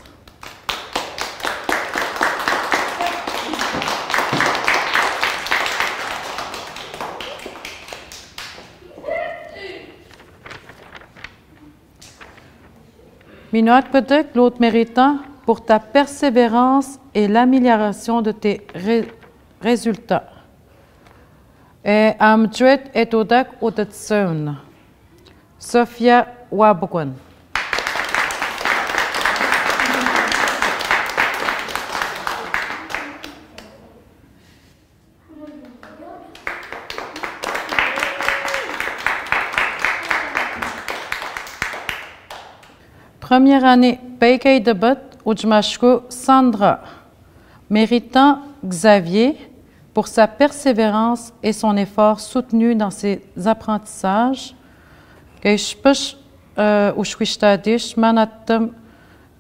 Minoat Kodek, l'autre méritant, pour ta persévérance et l'amélioration de tes résultats. Et Amjuet et Odak Odatsun. Sophia Wabokwan. Première année, Peikei Debat, Ujmashko Sandra, méritant Xavier pour sa persévérance et son effort soutenu dans ses apprentissages. Keishpesh Ushwishtadish, Manatam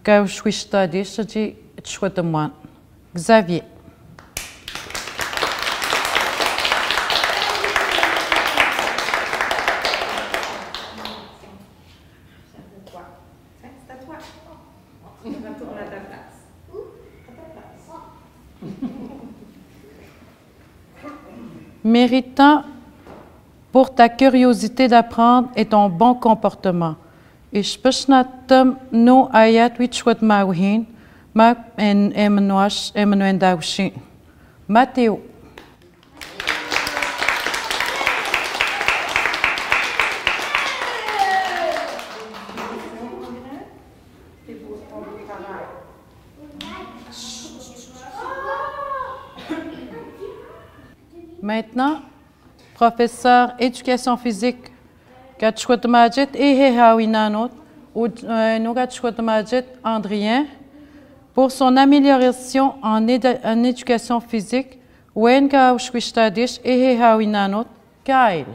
Kaushwishtadish, Chouetemoine. Xavier. Méritant pour ta curiosité d'apprendre et ton bon comportement. Ishpashnatam no ayat wichwat mawhin, mak en Emmanuel Daushin. Mathéo. Maintenant, professeur éducation physique, Gatchwatmajet Ehehawinanot, ou Nogatchwatmajet Andrien, pour son amélioration en éducation physique, Wenka Ushwishtadish Ehehawinanot, Kyle.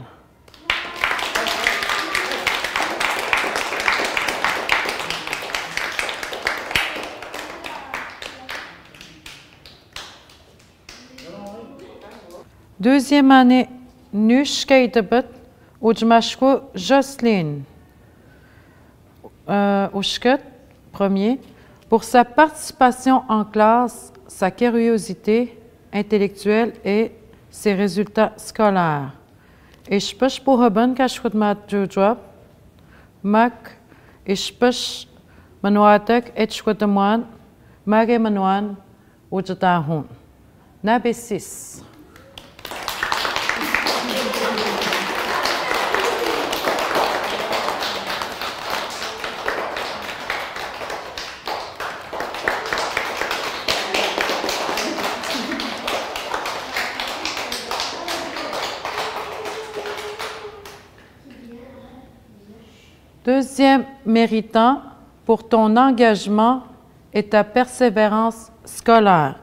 Deuxième année, Nushkeitebet, Ujmashko Jocelyne. Ushket, premier, pour sa participation en classe, sa curiosité intellectuelle et ses résultats scolaires. Ishpesh pour Haben Kashkutmat Jujwab, Mak, Ishpesh Manuatek et Shkutamwan, Mage Manuan, Ujatahun. Nabesis. Deuxième méritant pour ton engagement et ta persévérance scolaire.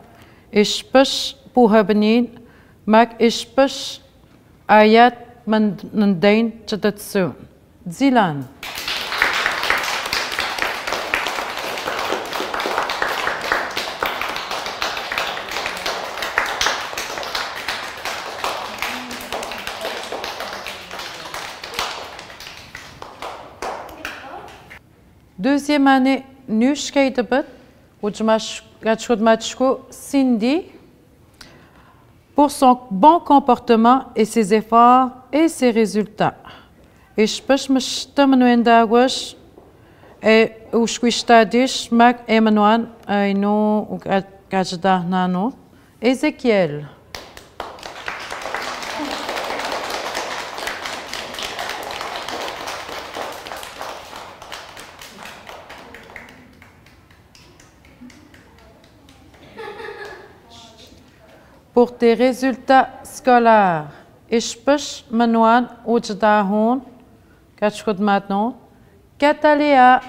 Ich push puhabenin mag ich push ayat mandain chatatsun. Dylan. Deuxième année, Nushkeitebet, Cindy, pour son bon comportement et ses efforts et ses résultats. Et je peux me et Ushquistadish, Mac Emmanuel, Aino, Gajdanano, Ézéchiel. Pour tes résultats scolaires, ich push manuan ujadahon, kachkut maintenant, Cataléa.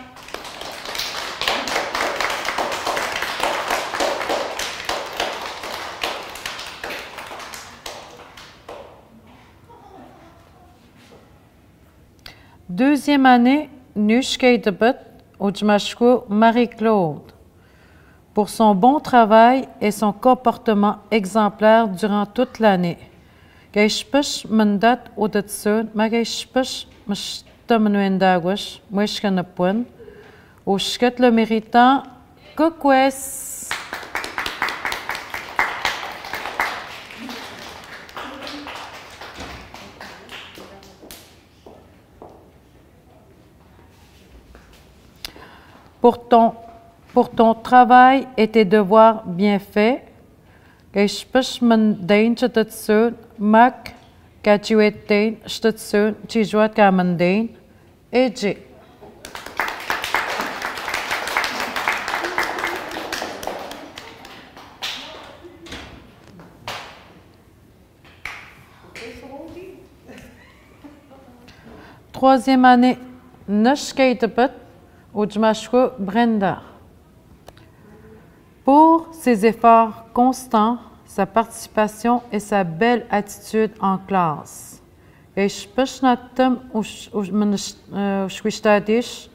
Deuxième année, Nushkeitebet, ujmashku Marie-Claude. Pour son bon travail et son comportement exemplaire durant toute l'année. Geispus mandat odatsun, mageispus mastamenuendagush, mwishkanapun, ushket le méritant, kukwes. Pour ton travail et tes devoirs bien faits, Geispus mandain chatatsun, mak gajuetain chatatsun, chijuat kamandain, eji. Troisième année, Nushkeitebet, Ujmashku Brenda. Pour ses efforts constants, sa participation et sa belle attitude en classe. Geispusnatum ushquistadish,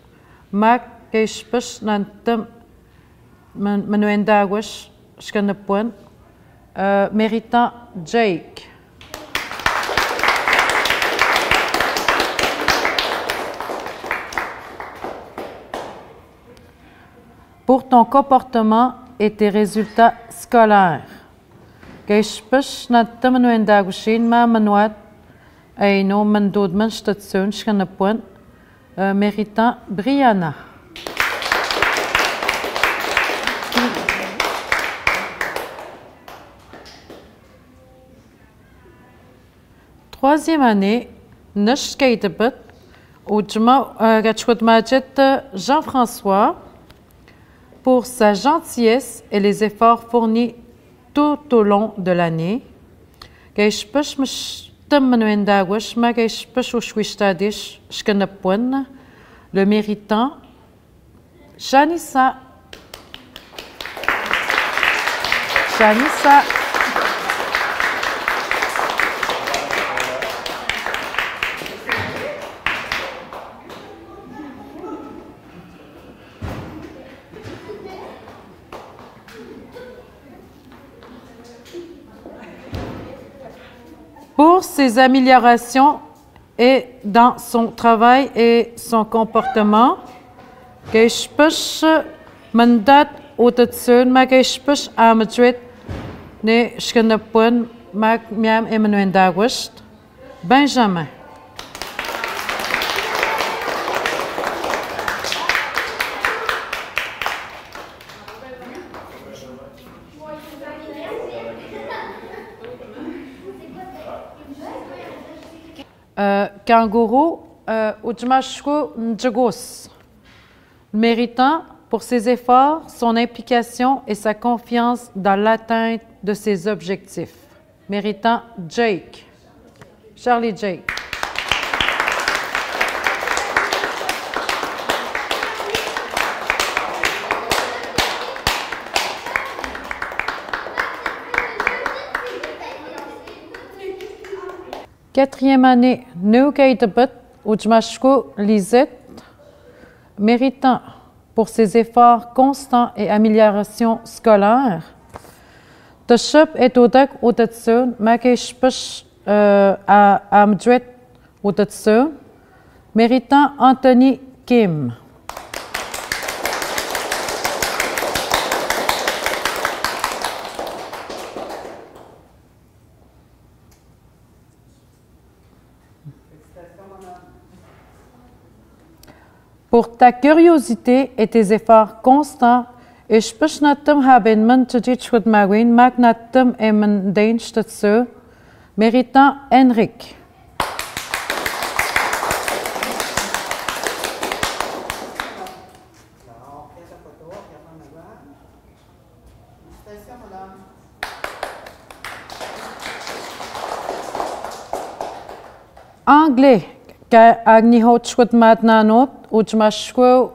mak geispusnatum manuendagush, shkanapun, méritant Jake. Pour ton comportement et tes résultats scolaires. Geispus natamnuendagushin ma manuat aino mandodman statsun shkanapun, méritant Brianna. Troisième année, Nushkeitebet, Jean-François, pour sa gentillesse et les efforts fournis tout au long de l'année. Le méritant, Janissa. Pour ses améliorations et dans son travail et son comportement, Geispus mandat otatsun ma Geispus amadrit ne shkanapun mag miam Emmanuendagwist, Benjamin. Kangourou, Ujmashku Njagos, méritant pour ses efforts, son implication et sa confiance dans l'atteinte de ses objectifs. Méritant Jake, Charlie Jake. 4e année, Neukaitebet, Ujmashko Lisette, méritant pour ses efforts constants et amélioration scolaire. Tashep et Odak Otatsun, Makeshpush Amdret Otatsun, méritant Anthony Kim. Pour ta curiosité et tes efforts constants, ich nattem haben man tjitschut magwin mag nattem emen deinstatse, méritant Henrik. Anglais, ka agnihotschut madnanot, Ujmashko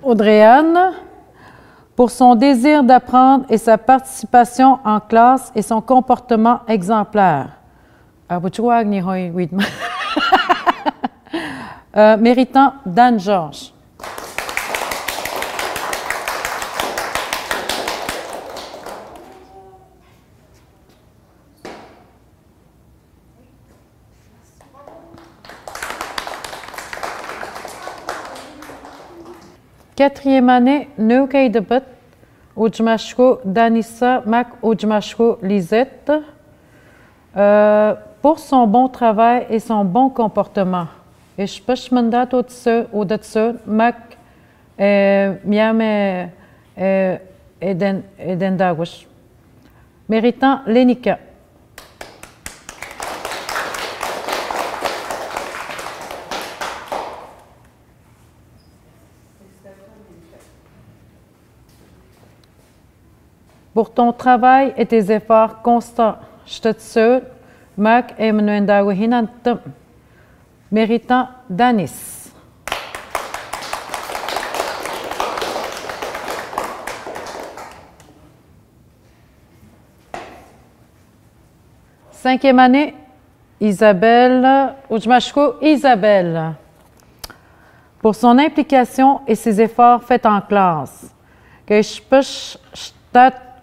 Audriane, pour son désir d'apprendre et sa participation en classe et son comportement exemplaire. Méritant Dan Georges. Quatrième année, Neukaidebet, Ujmashko Danissa Mac Ujmashko Lisette, pour son bon travail et son bon comportement. Et je peux mandat au dessus Mac Miame Eden Dawish. Méritant Lenika. Pour ton travail et tes efforts constants, je te souhaite, Mac et Mnuendawihinantum, méritant Danis. Cinquième année, Isabelle, Ujmashko Isabelle, pour son implication et ses efforts faits en classe. Que je peux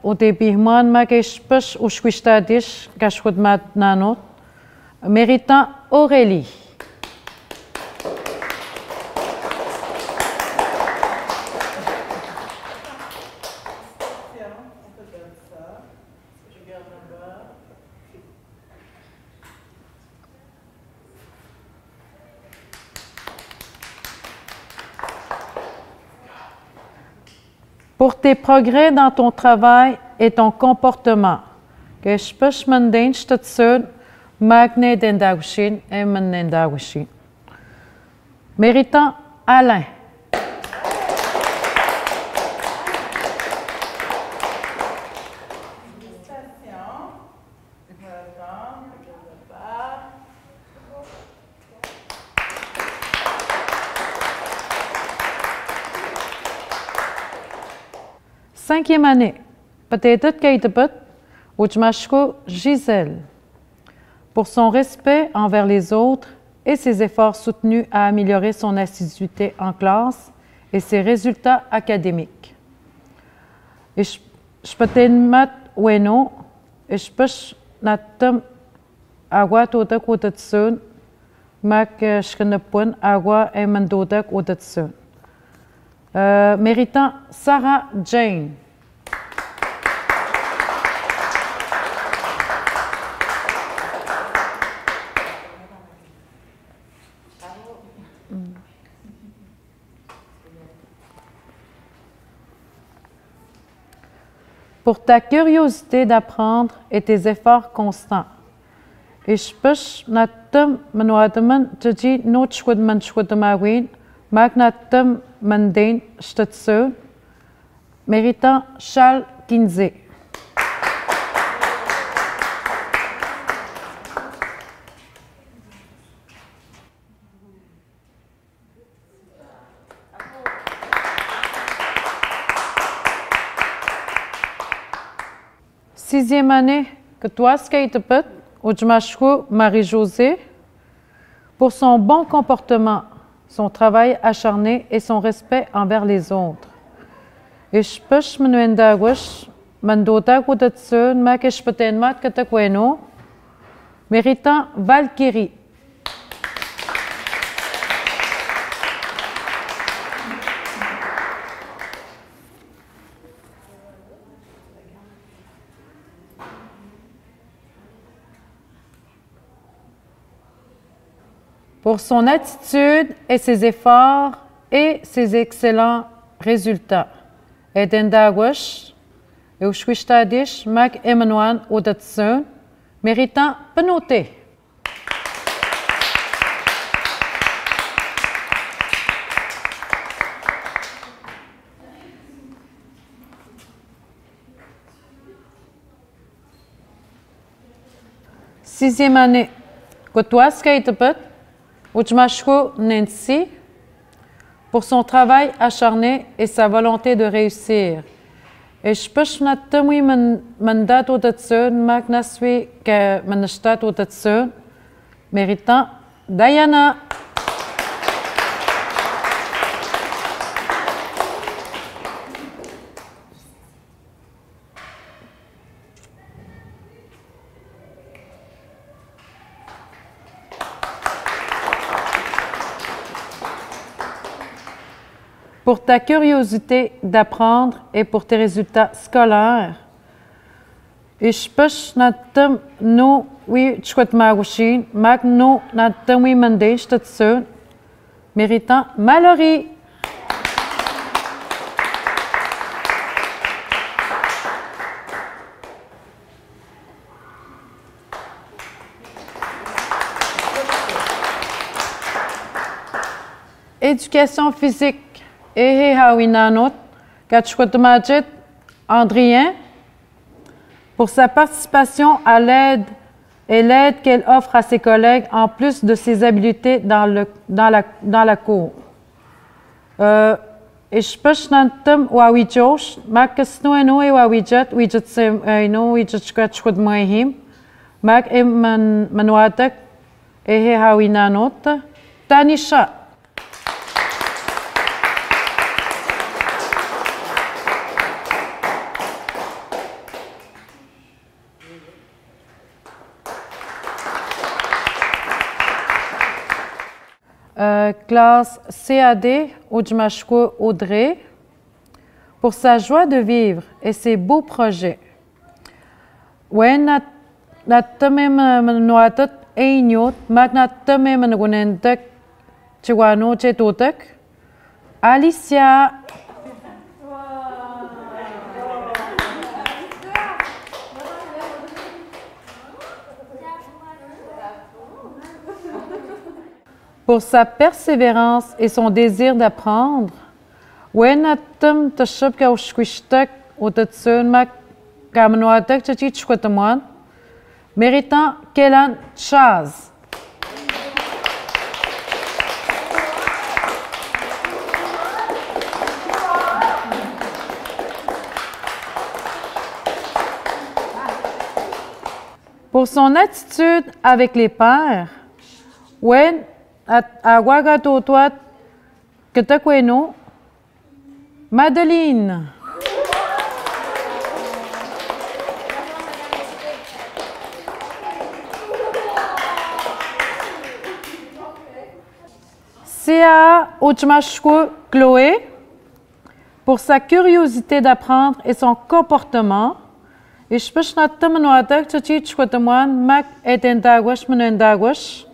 au début, moi, que je peux ushquistadish, kashkud mat nanot, méritant Aurélie. Pour tes progrès dans ton travail et ton comportement, que je peux m'en statuer, magne d'endagushin et m'endagushin. Méritant Alain. Cinquième année, peut-être Kaitebet, Ujmashko Gisèle, pour son respect envers les autres et ses efforts soutenus à améliorer son assiduité en classe et ses résultats académiques. Je peux mat weno, je peux natem agua todak odatsun, mak shkenepun agua emandodak odatsun. Méritant Sarah Jane. Pour ta curiosité d'apprendre et tes efforts constants. Ich peux natem manuadaman tji notschwud manschwudamawin, magnatem mandain stutsu, méritant Charles Kinsey. Sixième année, que toi, Skaitepet, Ujmashku Marie-Josée, pour son bon comportement, son travail acharné et son respect envers les autres. Ishpesh Menuendagush, Mandotak Udatsun, Makeshpetenmat Katakweno, méritant Valkyrie. Pour son attitude et ses efforts et ses excellents résultats. Edendagush, Eushwishtadish, Mak Emmanuel Udatsun, méritant Penoté. Sixième année, Kotwaska Itapet, Ujmashku Nancy, pour son travail acharné et sa volonté de réussir. Et je peux me mandat au dessus, magnasui que manastat au dessus, méritant Diana. Pour ta curiosité d'apprendre et pour tes résultats scolaires. Ishpesh natam no wi chkwat magushin, mag no natam wi mandej tatsun, méritant Mallory. Éducation physique. Ehe Hawinanot, Kachkwatmajet Andrien, pour sa participation à l'aide et l'aide qu'elle offre à ses collègues en plus de ses habiletés dans la cour. Ishpashnantam Wawijosh, Makasnoeno et Wawijat, Wijatsemino, Wijatchkwatchkwatmoehim, Mak Manuatak, Ehe Hawinanot, Tanisha. Classe CAD, Ujmashku Audrey, pour sa joie de vivre et ses beaux projets. When natamem manuatat eignot, magnatamem manuendak chiwano chetotak, Alicia. Pour sa persévérance et son désir d'apprendre, Wenatum Tashubka Ushkwishtak Utatsunmak Kamanoatak Chachichkwataman, méritant Kélan Chaz. Pour son attitude avec les pères, Wen Awagatotoat Katakweno, Madeline. Sia Ujmashku Chloé, pour sa curiosité d'apprendre et son comportement. Ishpashnatamanoatak Chachichkwataman Mak Etendagwash Menendagwash,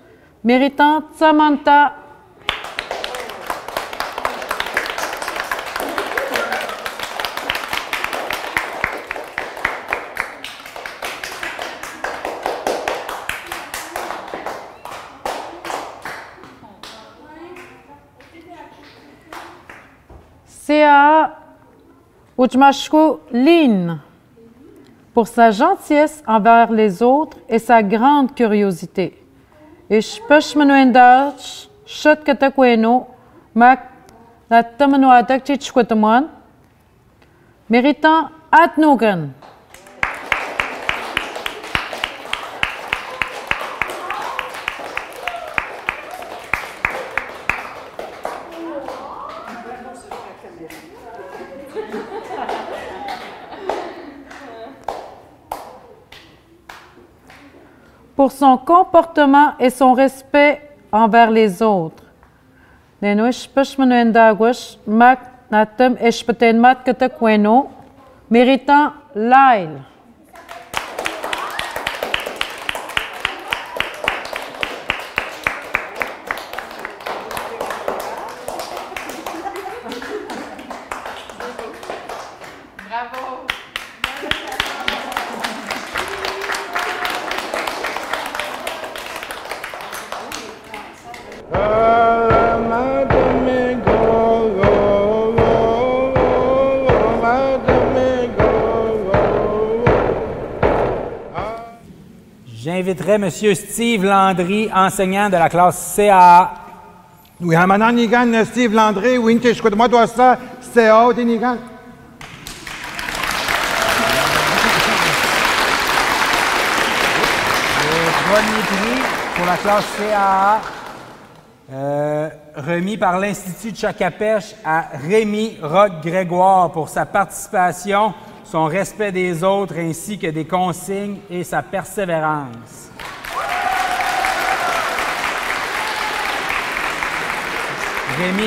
méritant Samantha. Sia Ujmashku Lynn, pour sa gentillesse envers les autres et sa grande curiosité. Ishpashmanuendach, Shot Katakweno, Mak Natamanoatak Chichkwataman, méritant Atnogan. pour son comportement et son respect envers les autres. Méritant Lyle. J'inviterai M. Steve Landry, enseignant de la classe CAA. Oui, maintenant, Nigan, Steve Landry, oui, je crois que moi, dois ça, CAA, de Nigan. Le premier prix pour la classe CAA, remis par l'Institut de Chacapèche à Rémi Roch-Grégoire pour sa participation, son respect des autres ainsi que des consignes et sa persévérance. Rémi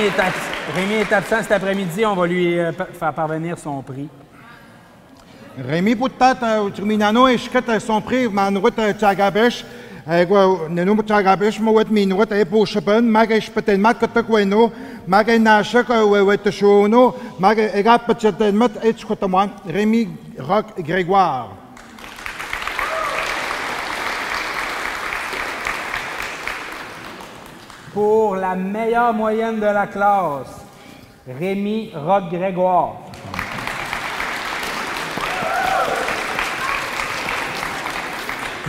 est absent cet après-midi. On va lui faire parvenir son prix. Rémi, peut-être, terminano, et je quitte son prix, ma note Chagabesh. Nenu Chagabesh, moi, mi note est pour Chapin, maga je peut-être mat que taqueno, maga nasha que ouais shono, maga ega peut-être mat et je crois moi, Rémi Roch-Grégoire. Pour la meilleure moyenne de la classe, Rémi Roch-Grégoire.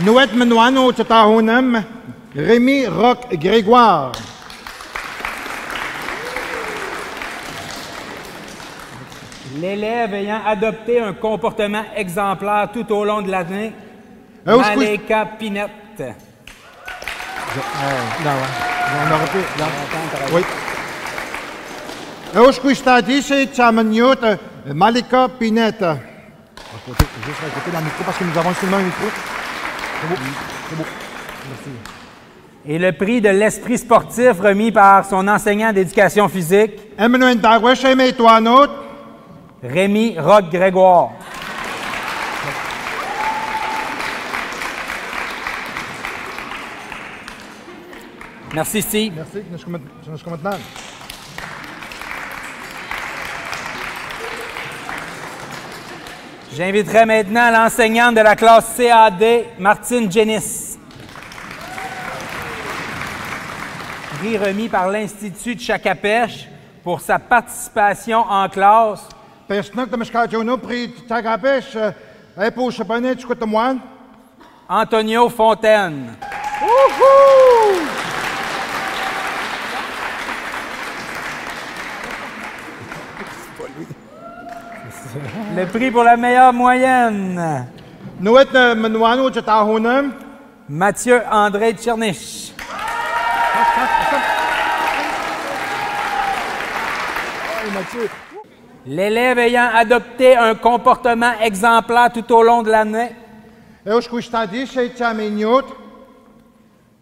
Nouet Menouano Tatahonem, Rémi Roch-Grégoire. L'élève ayant adopté un comportement exemplaire tout au long de l'année, Malika Pinette. Oui. Je suis dit, c'est Chamaniot, Malika Pinette. Juste à côté dans le micro parce que nous avons seulement un micro. C'est beau. C'est beau. Merci. Et le prix de l'esprit sportif remis par son enseignant d'éducation physique, Rémi Roch-Grégoire. Merci, Steve. Merci. Maintenant. J'inviterai maintenant l'enseignante de la classe CAD, Martine Genis. Prix remis par l'Institut de Chacapèche pour sa participation en classe. Antonio Fontaine. Le prix pour la meilleure moyenne. Mathieu André Tchernich. L'élève ayant adopté un comportement exemplaire tout au long de l'année.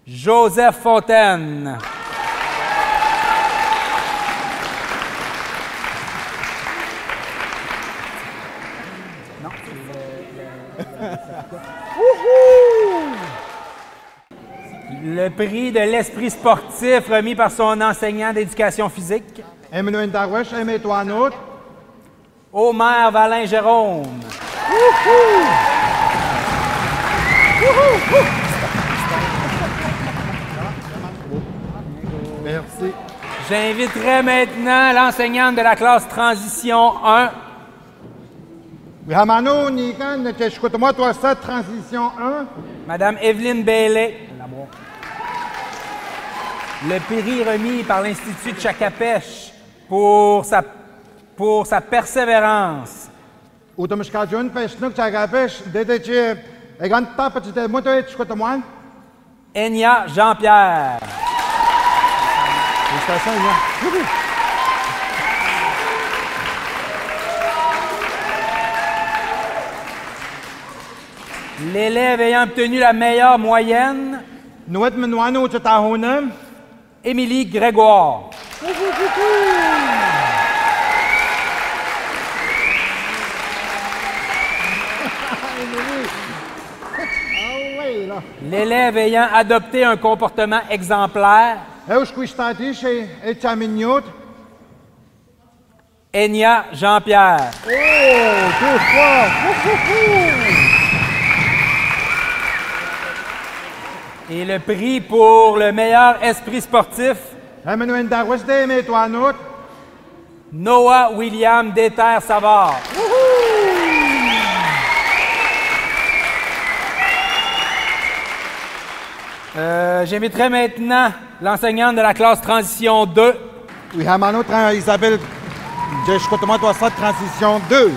Joseph Fontaine. Le prix de l'esprit sportif remis par son enseignant d'éducation physique. Omer Valin-Jérôme. Merci. J'inviterai maintenant l'enseignante de la classe Transition 1. Transition 1. Madame Evelyne Bailey. Le prix remis par l'Institut de Chacapèche pour sa persévérance. Enya Jean-Pierre. Félicitations, Enya. L'élève ayant obtenu la meilleure moyenne, Émilie Grégoire. L'élève ayant adopté un comportement exemplaire, Enya Jean-Pierre. Et le prix pour le meilleur esprit sportif, Noah William Déter-Savard. J'inviterai maintenant l'enseignante de la classe Transition 2. Oui, Isabelle, Transition 2.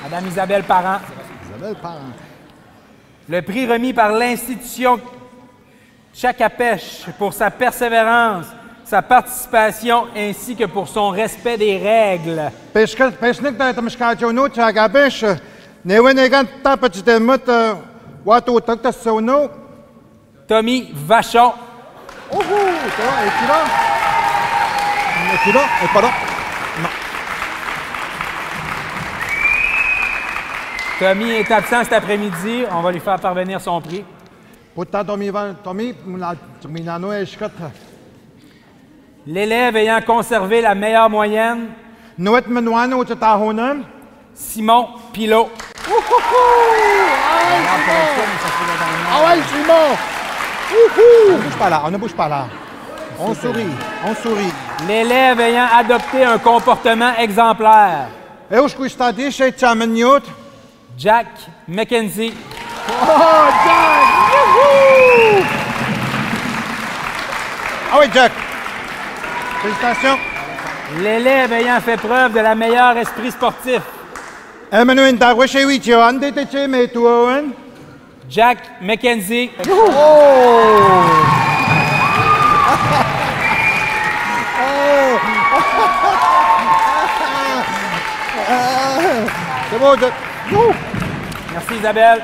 Madame Isabelle Parent. Isabelle Parent. Le prix remis par l'institution Tchakapèche pour sa persévérance, sa participation ainsi que pour son respect des règles. Tommy Vachon. Tommy est absent cet après-midi. On va lui faire parvenir son prix. L'élève ayant conservé la meilleure moyenne, Simon Pilot. Ah ouais, Simon! On ne bouge pas là, on ne bouge pas là. On sourit, on sourit. L'élève ayant adopté un comportement exemplaire, Jack McKenzie. Oh, Jack! Youhou! Ah oui, Jack. Félicitations. L'élève ayant fait preuve de la meilleure esprit sportif, Jack McKenzie. Oh! C'est beau, Jack. Merci Isabelle.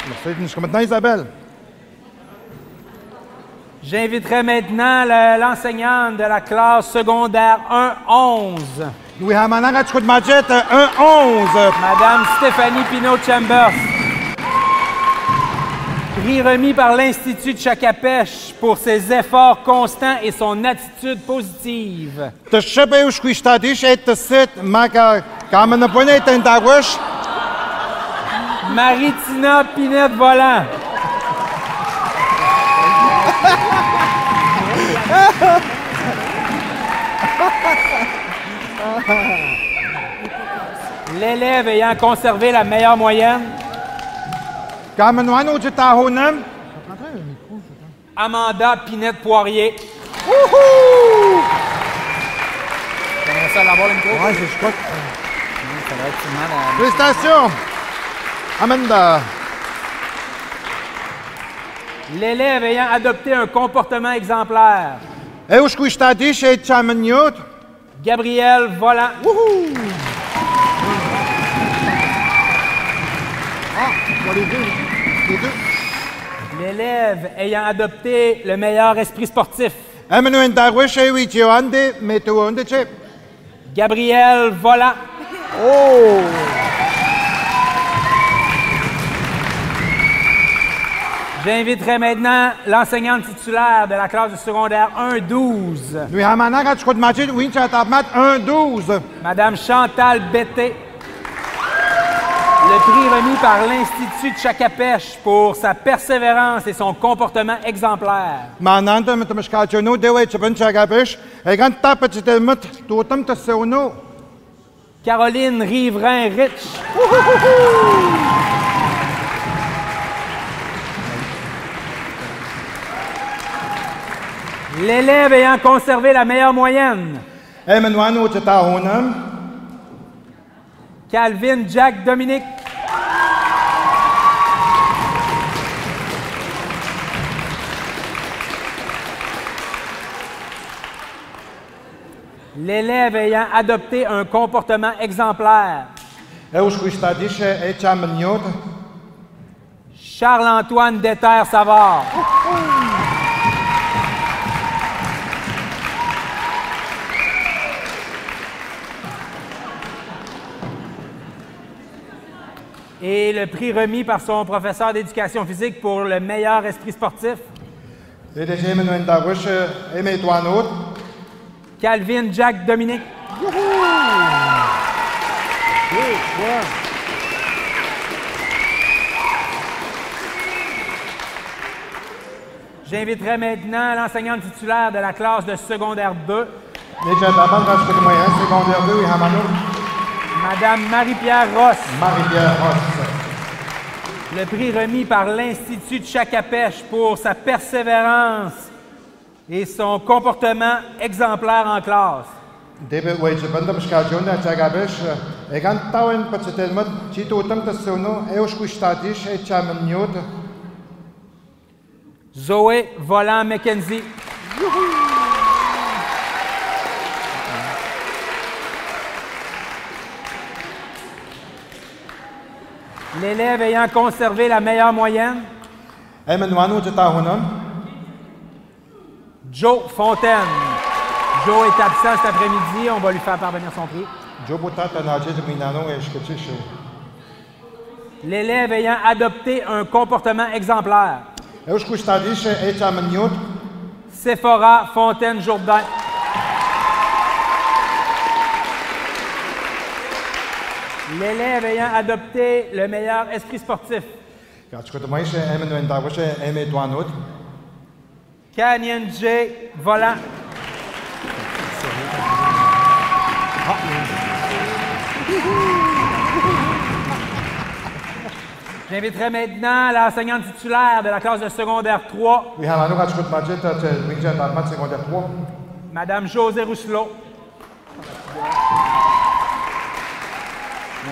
Merci, jusqu'à maintenant Isabelle. J'inviterai maintenant l'enseignante de la classe secondaire 1-11. Oui, Madame Stéphanie Pinault-Chambers. Prix remis par l'Institut de Tchakapèche pour ses efforts constants et son attitude positive. Maritina Pinette-Volant. L'élève ayant conservé la meilleure moyenne, Amanda Pinette-Poirier. J'aimerais ça l'avoir le micro. Ouais, je crois que... Félicitations, Amanda. L'élève ayant adopté un comportement exemplaire, Gabriel Volant. L'élève ayant adopté le meilleur esprit sportif, Gabriel Volant. Oh! J'inviterai maintenant l'enseignante titulaire de la classe du secondaire 1-12. Madame Chantal Bété. Le prix remis par l'Institut de Tchakapèche pour sa persévérance et son comportement exemplaire. Caroline Riverain-Rich. L'élève ayant conservé la meilleure moyenne, Calvin Jack Dominique. L'élève ayant adopté un comportement exemplaire, Charles-Antoine Déterre-Savard. Et le prix remis par son professeur d'éducation physique pour le meilleur esprit sportif. Calvin Jack Dominique. J'inviterai maintenant l'enseignante titulaire de la classe de secondaire 2. Madame Marie-Pierre Ross. Marie-Pierre Ross. Le prix remis par l'Institut de Chacapèche pour sa persévérance et son comportement exemplaire en classe. Zoé Volant-McKenzie. L'élève ayant conservé la meilleure moyenne. Joe Fontaine. Joe est absent cet après-midi. On va lui faire parvenir son prix. L'élève ayant adopté un comportement exemplaire. Sephora Fontaine-Jourdain. L'élève ayant adopté le meilleur esprit sportif. Canyon J. Volant. J'inviterai maintenant l'enseignante titulaire de la classe de secondaire 3. Madame José Rousselot.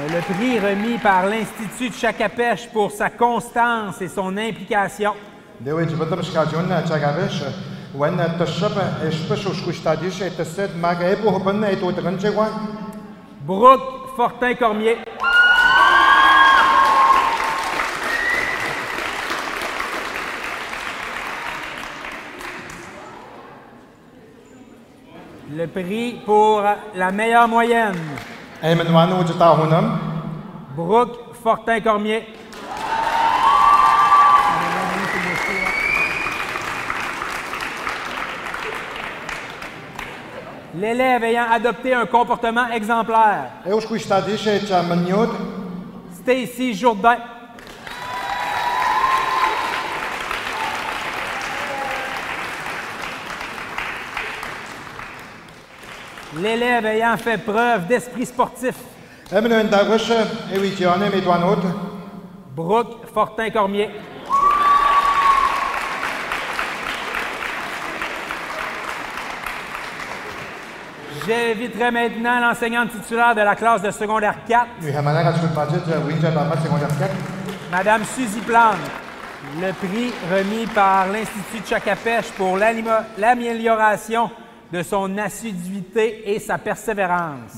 Le prix remis par l'Institut de Chacapèche pour sa constance et son implication. Brooke Fortin-Cormier. Le prix pour la meilleure moyenne. Brooke Fortin-Cormier. L'élève ayant adopté un comportement exemplaire. Stacy Jourdain. L'élève ayant fait preuve d'esprit sportif. Brooke Fortin-Cormier. J'inviterai maintenant l'enseignante titulaire de la classe de secondaire 4. Madame Suzy Plante. Le prix remis par l'Institut de Chacapèche pour l'amélioration de son assiduité et sa persévérance.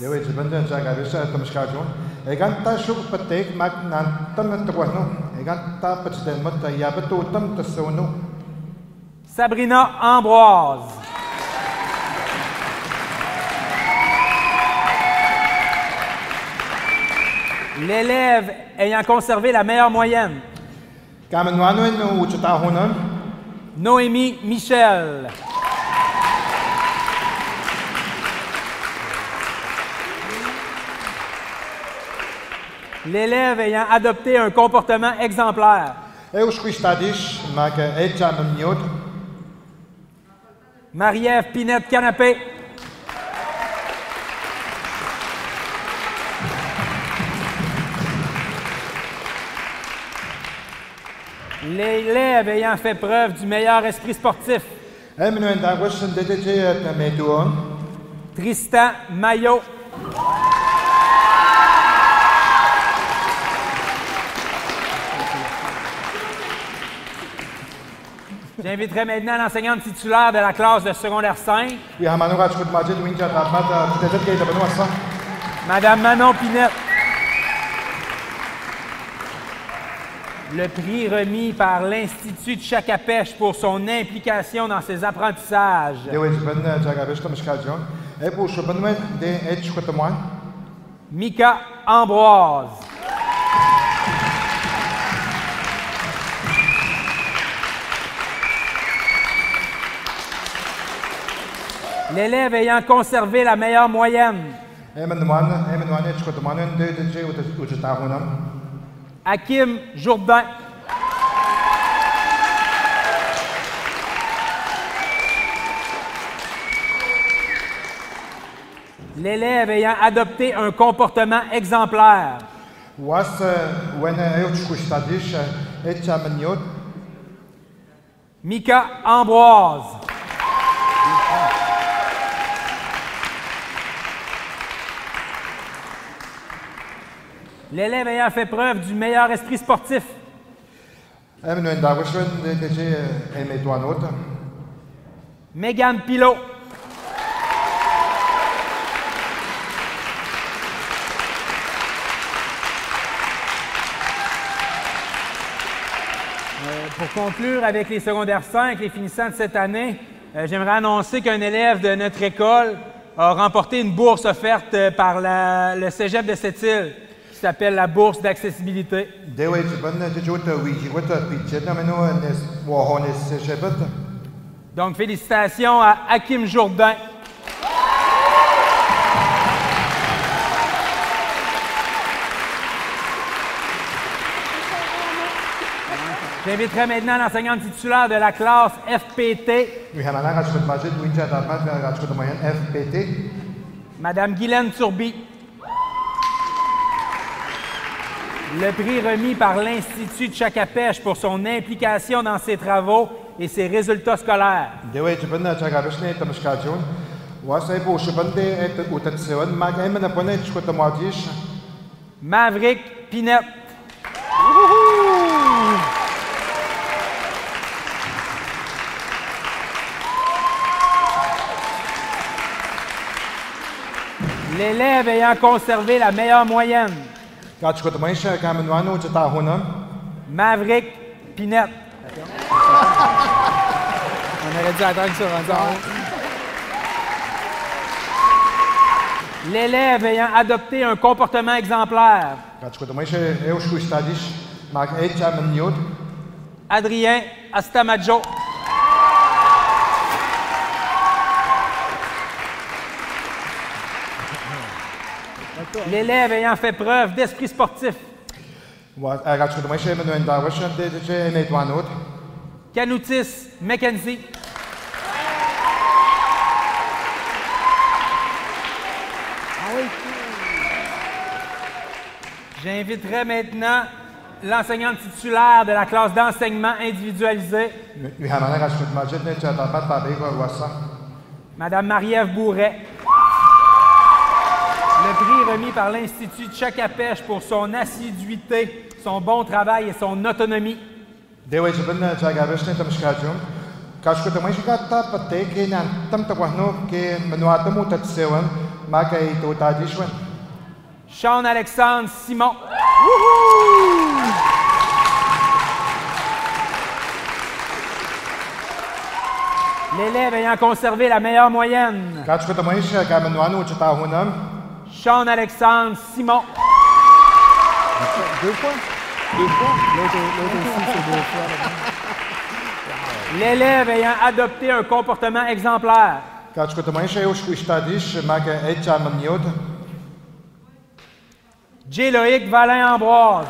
Sabrina Ambroise. L'élève ayant conservé la meilleure moyenne. Noémie Michel. L'élève ayant adopté un comportement exemplaire. Marie-Ève Pinette-Canapé. L'élève ayant fait preuve du meilleur esprit sportif. Tristan Maillot. J'inviterai maintenant l'enseignante titulaire de la classe de secondaire 5. Madame Manon Pinette. Le prix remis par l'Institut de Chakapèche pour son implication dans ses apprentissages. Mika Ambroise. L'élève ayant conservé la meilleure moyenne. Hakim Jourdain. L'élève ayant adopté un comportement exemplaire. Mika Ambroise. L'élève ayant fait preuve du meilleur esprit sportif. Mégane Pilot. Pour conclure avec les secondaires 5, les finissants de cette année, j'aimerais annoncer qu'un élève de notre école a remporté une bourse offerte par le Cégep de Sept-Îles, qui s'appelle la bourse d'accessibilité. Donc, félicitations à Hakim Jourdain. J'inviterai maintenant l'enseignante titulaire de la classe FPT, Madame Guylaine Turby. Le prix remis par l'Institut de Chakapèche pour son implication dans ses travaux et ses résultats scolaires. Maverick Pinette. L'élève ayant conservé la meilleure moyenne. Maverick Pinette. On aurait dû attendre sur un temps. L'élève ayant adopté un comportement exemplaire. Adrien Astamajo. L'élève ayant fait preuve d'esprit sportif. Canoutis Mackenzie. J'inviterai maintenant l'enseignante titulaire de la classe d'enseignement individualisé, Madame Marie-Ève Bourret. Le prix remis par l'Institut de Chakapèche pour son assiduité, son bon travail et son autonomie. Sean Alexandre Simon. L'élève ayant conservé la meilleure moyenne. Sean Alexandre Simon. Deux fois? Deux fois? L'autre aussi, c'est deux fois. L'élève ayant adopté un comportement exemplaire. J. Loïc Valin Ambroise.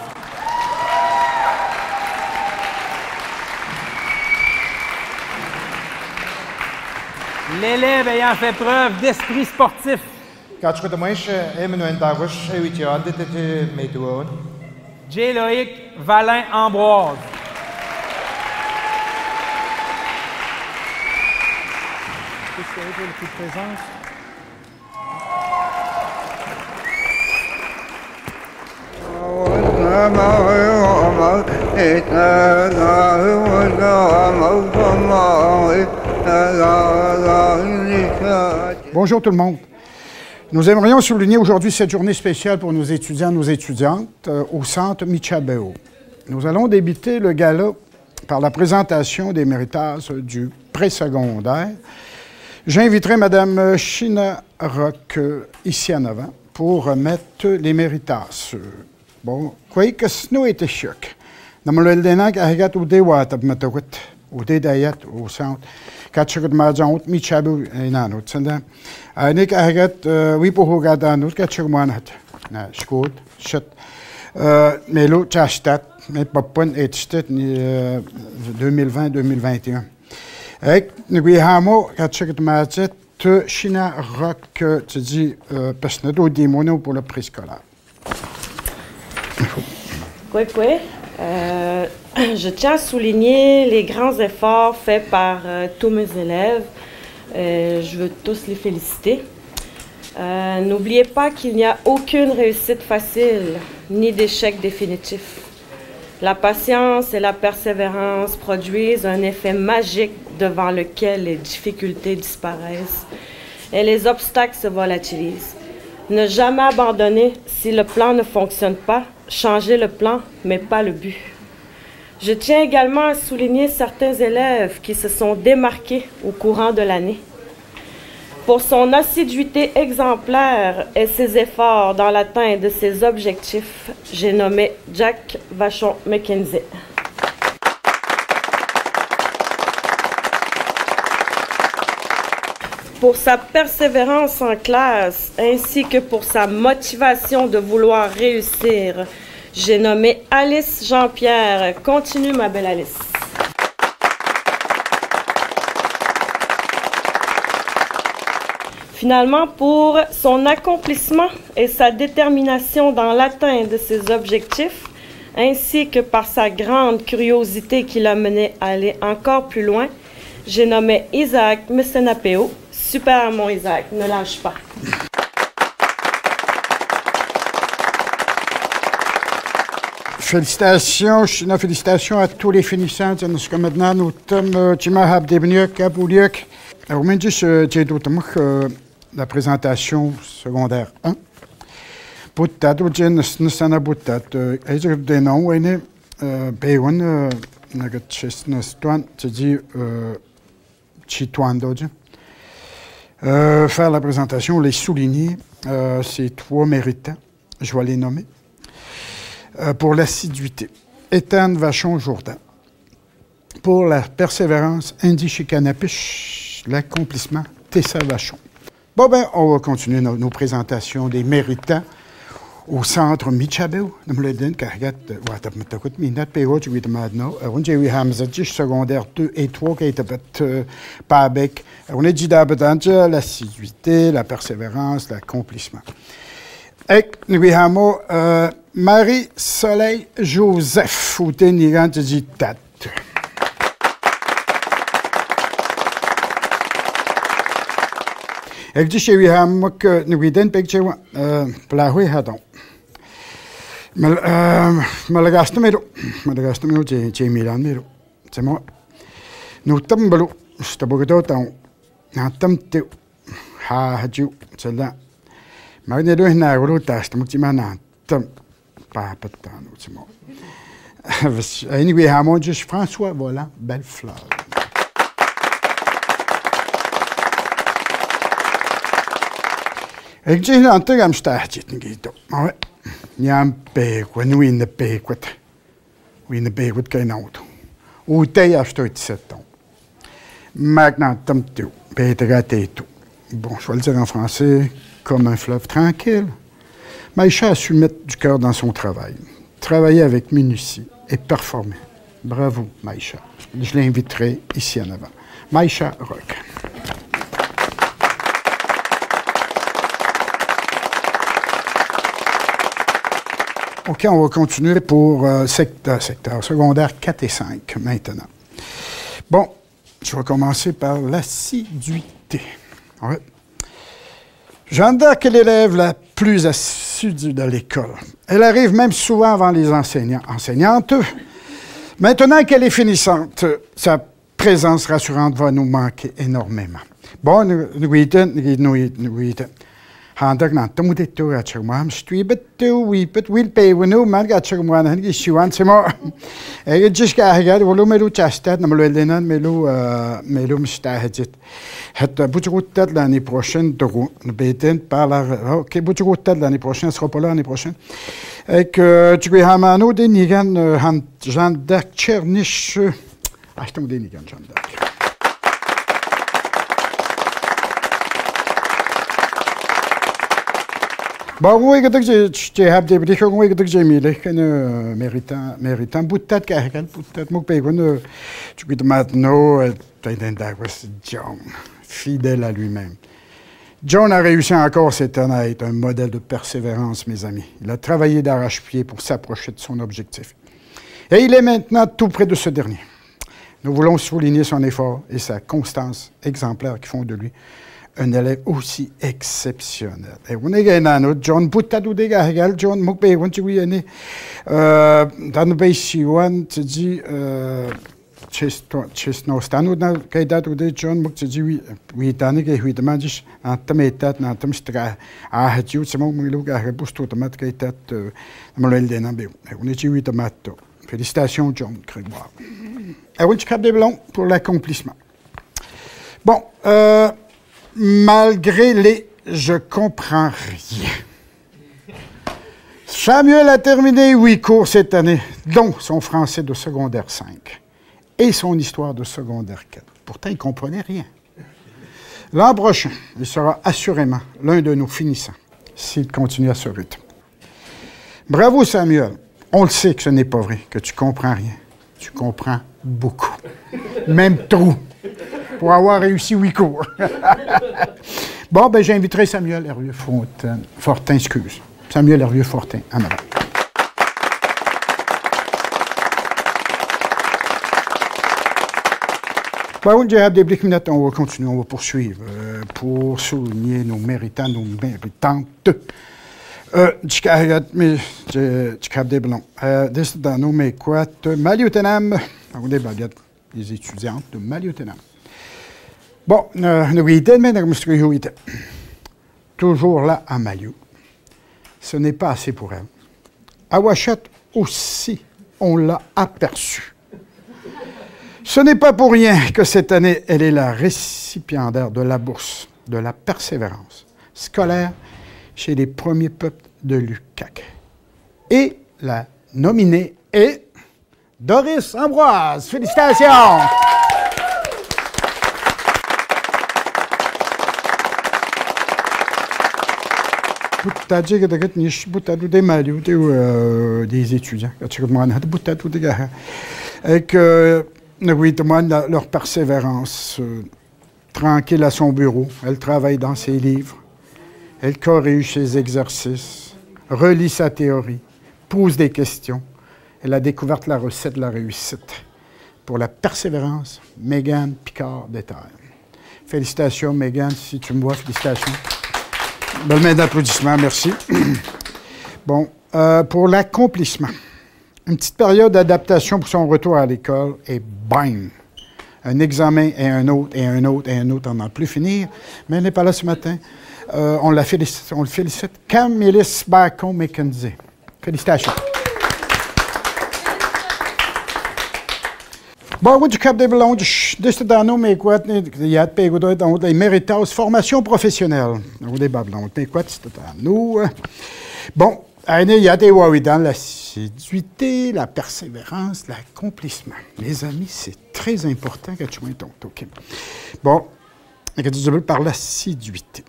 L'élève ayant fait preuve d'esprit sportif. J. Loïc Valin Ambroise. Bonjour tout le monde. Nous aimerions souligner aujourd'hui cette journée spéciale pour nos étudiants et nos étudiantes au Centre Michabeo. Nous allons débuter le gala par la présentation des méritas du présecondaire. J'inviterai Mme China Rock ici en avant pour remettre les méritas. Bon, quoi que ce soit été choc. Nous allons le dire à au déwat ab matawat, au dédayat, au centre. Katchuk majan, michabu, et nano. Tsanda. Nik agat, oui pour regarder nous, katchuk manat. Na, schkot, shit. Mais l'autre, chastat, mais pas point et stat 2020-2021. Et nous avons, katchuk majan, China Rock, tu dis, parce que nous avons des monos pour le préscolaire. Quoi. Je tiens à souligner les grands efforts faits par tous mes élèves. Je veux tous les féliciter. N'oubliez pas qu'il n'y a aucune réussite facile, ni d'échec définitif. La patience et la persévérance produisent un effet magique devant lequel les difficultés disparaissent et les obstacles se volatilisent. Ne jamais abandonner si le plan ne fonctionne pas, changer le plan, mais pas le but. Je tiens également à souligner certains élèves qui se sont démarqués au courant de l'année. Pour son assiduité exemplaire et ses efforts dans l'atteinte de ses objectifs, j'ai nommé Jack Vachon-McKenzie. Pour sa persévérance en classe, ainsi que pour sa motivation de vouloir réussir, j'ai nommé Alice Jean-Pierre. Continue, ma belle Alice. Finalement, pour son accomplissement et sa détermination dans l'atteinte de ses objectifs, ainsi que par sa grande curiosité qui l'a mené à aller encore plus loin, j'ai nommé Isaac Messenapeo. Super, mon Isaac, ne lâche pas. Félicitations, félicitations à tous les finissants. Jusqu'à maintenant, nous sommes la présentation secondaire 1. Buttat, Nusana Buttat, de nom, Péon, Nagatchesnastuan, tu dis Chituan Dodge. Faire la présentation, les souligner, ces trois méritants, je vais les nommer. Pour l'assiduité, Ethan Vachon-Jourdan. Pour la persévérance, Andy Chicanapiche. L'accomplissement, Tessa Vachon. Bon, ben, on va continuer nos présentations des méritants au centre Michabeu. Nous le disons, car secondaire 2 et 3 qui étaient pas avec. On est dit d'abord l'assiduité, la persévérance, l'accomplissement. Et nous avons Marie-Soleil Joseph, ou Ténigant de Tat. Et je suis que nous avons picture Plahui Hadon. Malagastamero, j'ai Milan Miro. C'est moi. Nous tombons, je te bourreau dans un temte. Ha, hadju, c'est là. Magneto n'a pas de mutimana. Pas de temps, c'est moi. Anyway, Hamon, je suis François Volant, belle fleur. Ik zie een aantal aan staartje te gieten. Maar ja, een beek, nu in de beek wat. Wie in de beek wat geen auto. Hoe te je afstoot zetten. Maak nou tam toe. Beter gaat hij toe. Bon, je vais le dire en français, comme un fleuve tranquille. Maïcha a su mettre du cœur dans son travail. Travailler avec minutie et performer. Bravo, Maïcha. Je l'inviterai ici en avant. Maïcha Rock. OK, on va continuer pour secteur secondaire 4 et 5 maintenant. Bon, je vais commencer par l'assiduité. Ouais. Jeanne d'Arc est l'élève la plus assidue de l'école. Elle arrive même souvent avant les enseignantes. Maintenant qu'elle est finissante, sa présence rassurante va nous manquer énormément. Bon, nous Handak na tamuditu gatchagmam stuibetu wipet wil pewenu man gatchagman hangi shiwan semo. Ege jiska hagad wolo melu chastat namlelenan melu mstahajit. Hatta butroutat l'année prochaine dogu beten par la OK butroutat l'année prochaine sera pas là l'année prochaine. Et que tu lui hamano de nigan han Jean d'Arc Chernish achtung de nigan Jean d'Arc. Bon, oui, que tu as des briques, oui, que j'ai mis les méritant, boutat, carrément, boutat, mon pays, tu peux te maintenant, John, fidèle à lui-même. John a réussi encore cette année à être un modèle de persévérance, mes amis. Il a travaillé d'arrache-pied pour s'approcher de son objectif. Et il est maintenant tout près de ce dernier. Nous voulons souligner son effort et sa constance exemplaire qui font de lui un élève aussi exceptionnel. Et on est gagnant, John Boutadou de Gagal, John Mokbe, on dit oui, dans le pays Siwan, tu dis, Chesno, Stano, Kaidat ou de John Mok, tu dis oui, oui, Tanik et oui, demandis, en tametat, en tamstra, à Hatu, c'est mon look à Rebusto, Tamat, Kaitat, Manuel de Nambé. On est dit oui, Tamato. Félicitations, John Grégoire. Et oui, cap des blancs pour l'accomplissement. Bon, malgré les « je comprends rien ». Samuel a terminé 8 cours cette année, dont son français de secondaire 5 et son histoire de secondaire 4. Pourtant, il ne comprenait rien. L'an prochain, il sera assurément l'un de nos finissants, s'il continue à ce rythme. Bravo Samuel, on le sait que ce n'est pas vrai, que tu ne comprends rien. Tu comprends beaucoup, même trop. Pour avoir réussi 8 cours. Bon, ben j'inviterai Samuel Hervieux-Fortin, excuse. Samuel Hervieux-Fortin, en avant. Bon, on va continuer, on va poursuivre pour souligner nos méritants, nos méritantes. Dans nos méquates, Maliotenam, les étudiantes de Maliotenam. Bon, toujours là à Malio. Ce n'est pas assez pour elle. À Ouachet aussi, on l'a aperçu. Ce n'est pas pour rien que cette année, elle est la récipiendaire de la bourse de la persévérance scolaire chez les premiers peuples de l'UQAC. Et la nominée est Doris Ambroise. Félicitations! Des étudiants, avec leur persévérance tranquille à son bureau. Elle travaille dans ses livres, elle corrige ses exercices, relit sa théorie, pose des questions. Elle a découvert la recette de la réussite. Pour la persévérance, Mégane Picard-Déterre. Félicitations, Mégane, si tu me vois, félicitations. Belle main d'applaudissements, merci. Bon, pour l'accomplissement, une petite période d'adaptation pour son retour à l'école et bang! Un examen et un autre, et un autre, et un autre, on n'en plus finir. Mais elle n'est pas là ce matin. On le félicite. Camille Bacon-McKenzie. Félicitations. Bon, du cap des blancs, de dans nos méquat, il y a des méritas formation professionnelle. Des bablons, méquat, c'est à nous. Bon, il y a des dans l'assiduité, la persévérance, l'accomplissement. Les amis, c'est très important que tu m'aies OK. Bon, que tu veux par l'assiduité.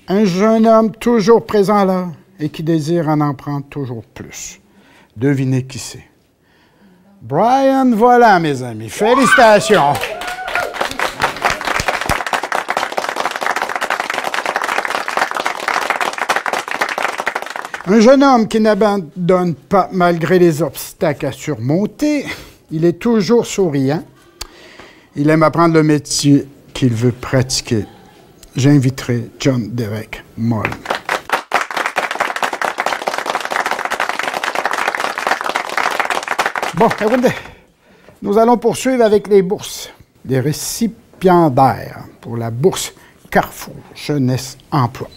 Un jeune homme toujours présent à l'heure et qui désire en prendre toujours plus. Devinez qui c'est. Brian, voilà, mes amis. Félicitations! Un jeune homme qui n'abandonne pas malgré les obstacles à surmonter. Il est toujours souriant. Il aime apprendre le métier qu'il veut pratiquer. J'inviterai John Derek Moll. Bon, nous allons poursuivre avec les bourses. Des récipiendaires pour la bourse Carrefour Jeunesse Emploi.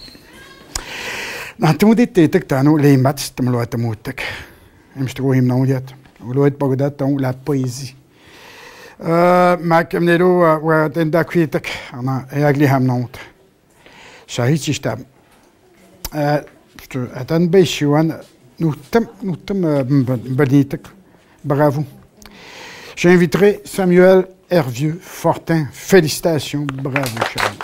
نعتمد تيتك تانو لي ماتس تملو تموتك مشترو هم نويات ولويت بغداد تانو لا بويزي معك منيرو وتندا كويتك أنا ياغلي هم نوت شاهي تشتام أتن بيشوان نوتم بنيتك bravo. J'inviterai Samuel Hervieux Fortin. Félicitations, bravo, cher ami.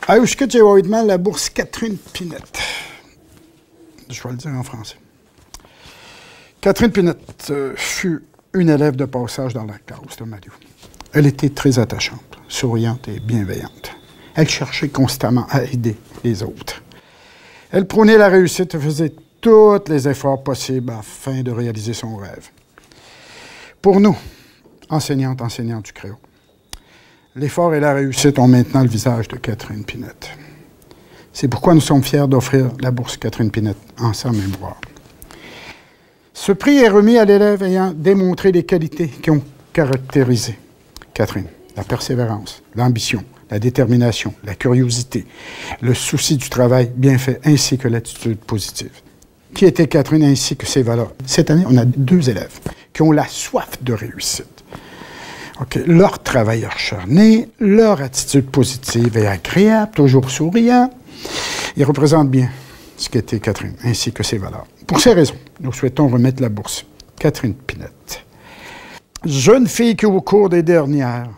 Aouchka Djewaïdman, la bourse Catherine Pinette. Je vais le dire en français. Catherine Pinette fut une élève de passage dans la classe de Madiou. Elle était très attachante, souriante et bienveillante. Elle cherchait constamment à aider les autres. Elle prônait la réussite et faisait tous les efforts possibles afin de réaliser son rêve. Pour nous, enseignants du créole, l'effort et la réussite ont maintenant le visage de Catherine Pinette. C'est pourquoi nous sommes fiers d'offrir la bourse Catherine Pinette en sa mémoire. Ce prix est remis à l'élève ayant démontré les qualités qui ont caractérisé Catherine. La persévérance, l'ambition, la détermination, la curiosité, le souci du travail bien fait, ainsi que l'attitude positive. Qui était Catherine ainsi que ses valeurs? Cette année, on a 2 élèves qui ont la soif de réussite. Okay. Leur travail acharné, leur attitude positive et agréable, toujours souriant, ils représentent bien ce qu'était Catherine, ainsi que ses valeurs. Pour ces raisons, nous souhaitons remettre la bourse Catherine Pinette. Jeune fille qui, au cours des dernières,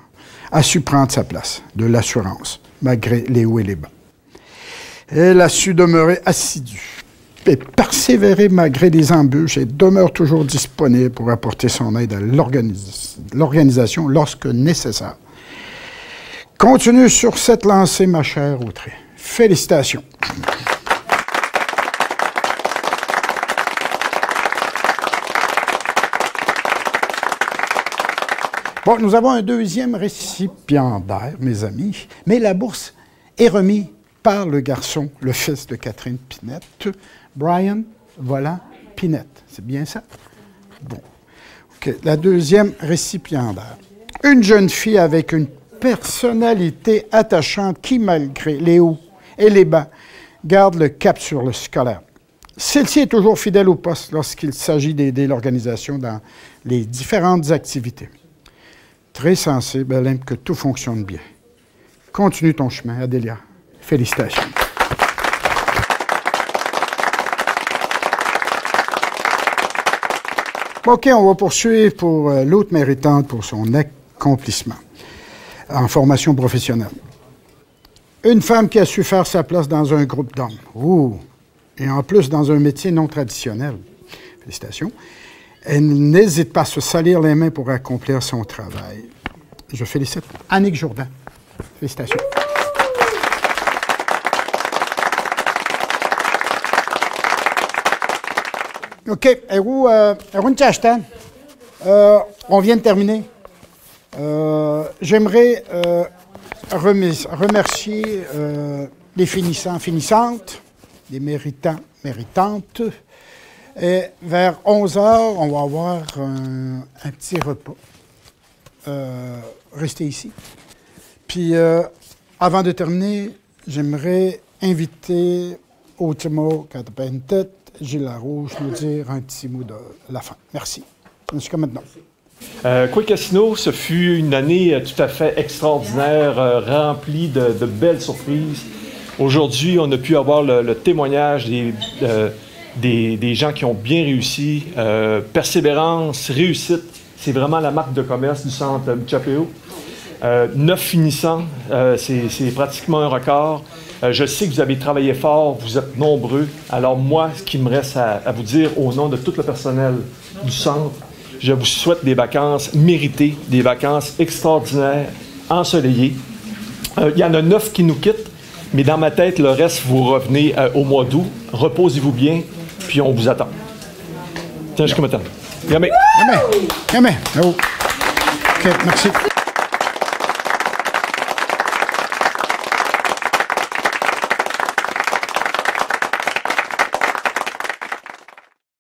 a su prendre sa place de l'assurance, malgré les hauts et les bas. Elle a su demeurer assidue et persévérer malgré les embûches et demeure toujours disponible pour apporter son aide à l'organisation lorsque nécessaire. Continue sur cette lancée, ma chère Autré. Félicitations. Bon, nous avons un deuxième récipiendaire, mes amis, mais la bourse est remise par le garçon, le fils de Catherine Pinette, Brian Volant Pinette. C'est bien ça? Bon. OK. La deuxième récipiendaire. Une jeune fille avec une personnalité attachante qui, malgré les hauts et les bas, garde le cap sur le scolaire. Celle-ci est toujours fidèle au poste lorsqu'il s'agit d'aider l'organisation dans les différentes activités. Très sensible, elle aime que tout fonctionne bien. Continue ton chemin, Adélia. Félicitations. OK, on va poursuivre pour l'autre méritante pour son accomplissement en formation professionnelle. Une femme qui a su faire sa place dans un groupe d'hommes. Ouh! Et en plus, dans un métier non traditionnel. Félicitations. Elle n'hésite pas à se salir les mains pour accomplir son travail. Je félicite Annick Jourdain. Félicitations. OK. On vient de terminer. J'aimerais remercier les finissants, finissantes, les méritants, méritantes. Et vers 11 h, on va avoir un petit repas. Restez ici. Puis, avant de terminer, j'aimerais inviter Otimo Katapentet, Gilles Larouche, nous dire un petit mot de la fin. Merci. Jusqu'à maintenant. Coué Casino, ce fut une année tout à fait extraordinaire, remplie de belles surprises. Aujourd'hui, on a pu avoir le témoignage des gens qui ont bien réussi. Persévérance, réussite, c'est vraiment la marque de commerce du centre Chapéo. 9 finissants, c'est pratiquement un record. Je sais que vous avez travaillé fort, vous êtes nombreux. Alors moi, ce qui me reste à vous dire au nom de tout le personnel du centre, je vous souhaite des vacances méritées, des vacances extraordinaires, ensoleillées. Il y en a 9 qui nous quittent, mais dans ma tête, le reste, vous revenez au mois d'août. Reposez-vous bien, puis on vous attend. Tiens, jusqu'à maintenant. Yamé. Yamé. Yamé. OK, merci.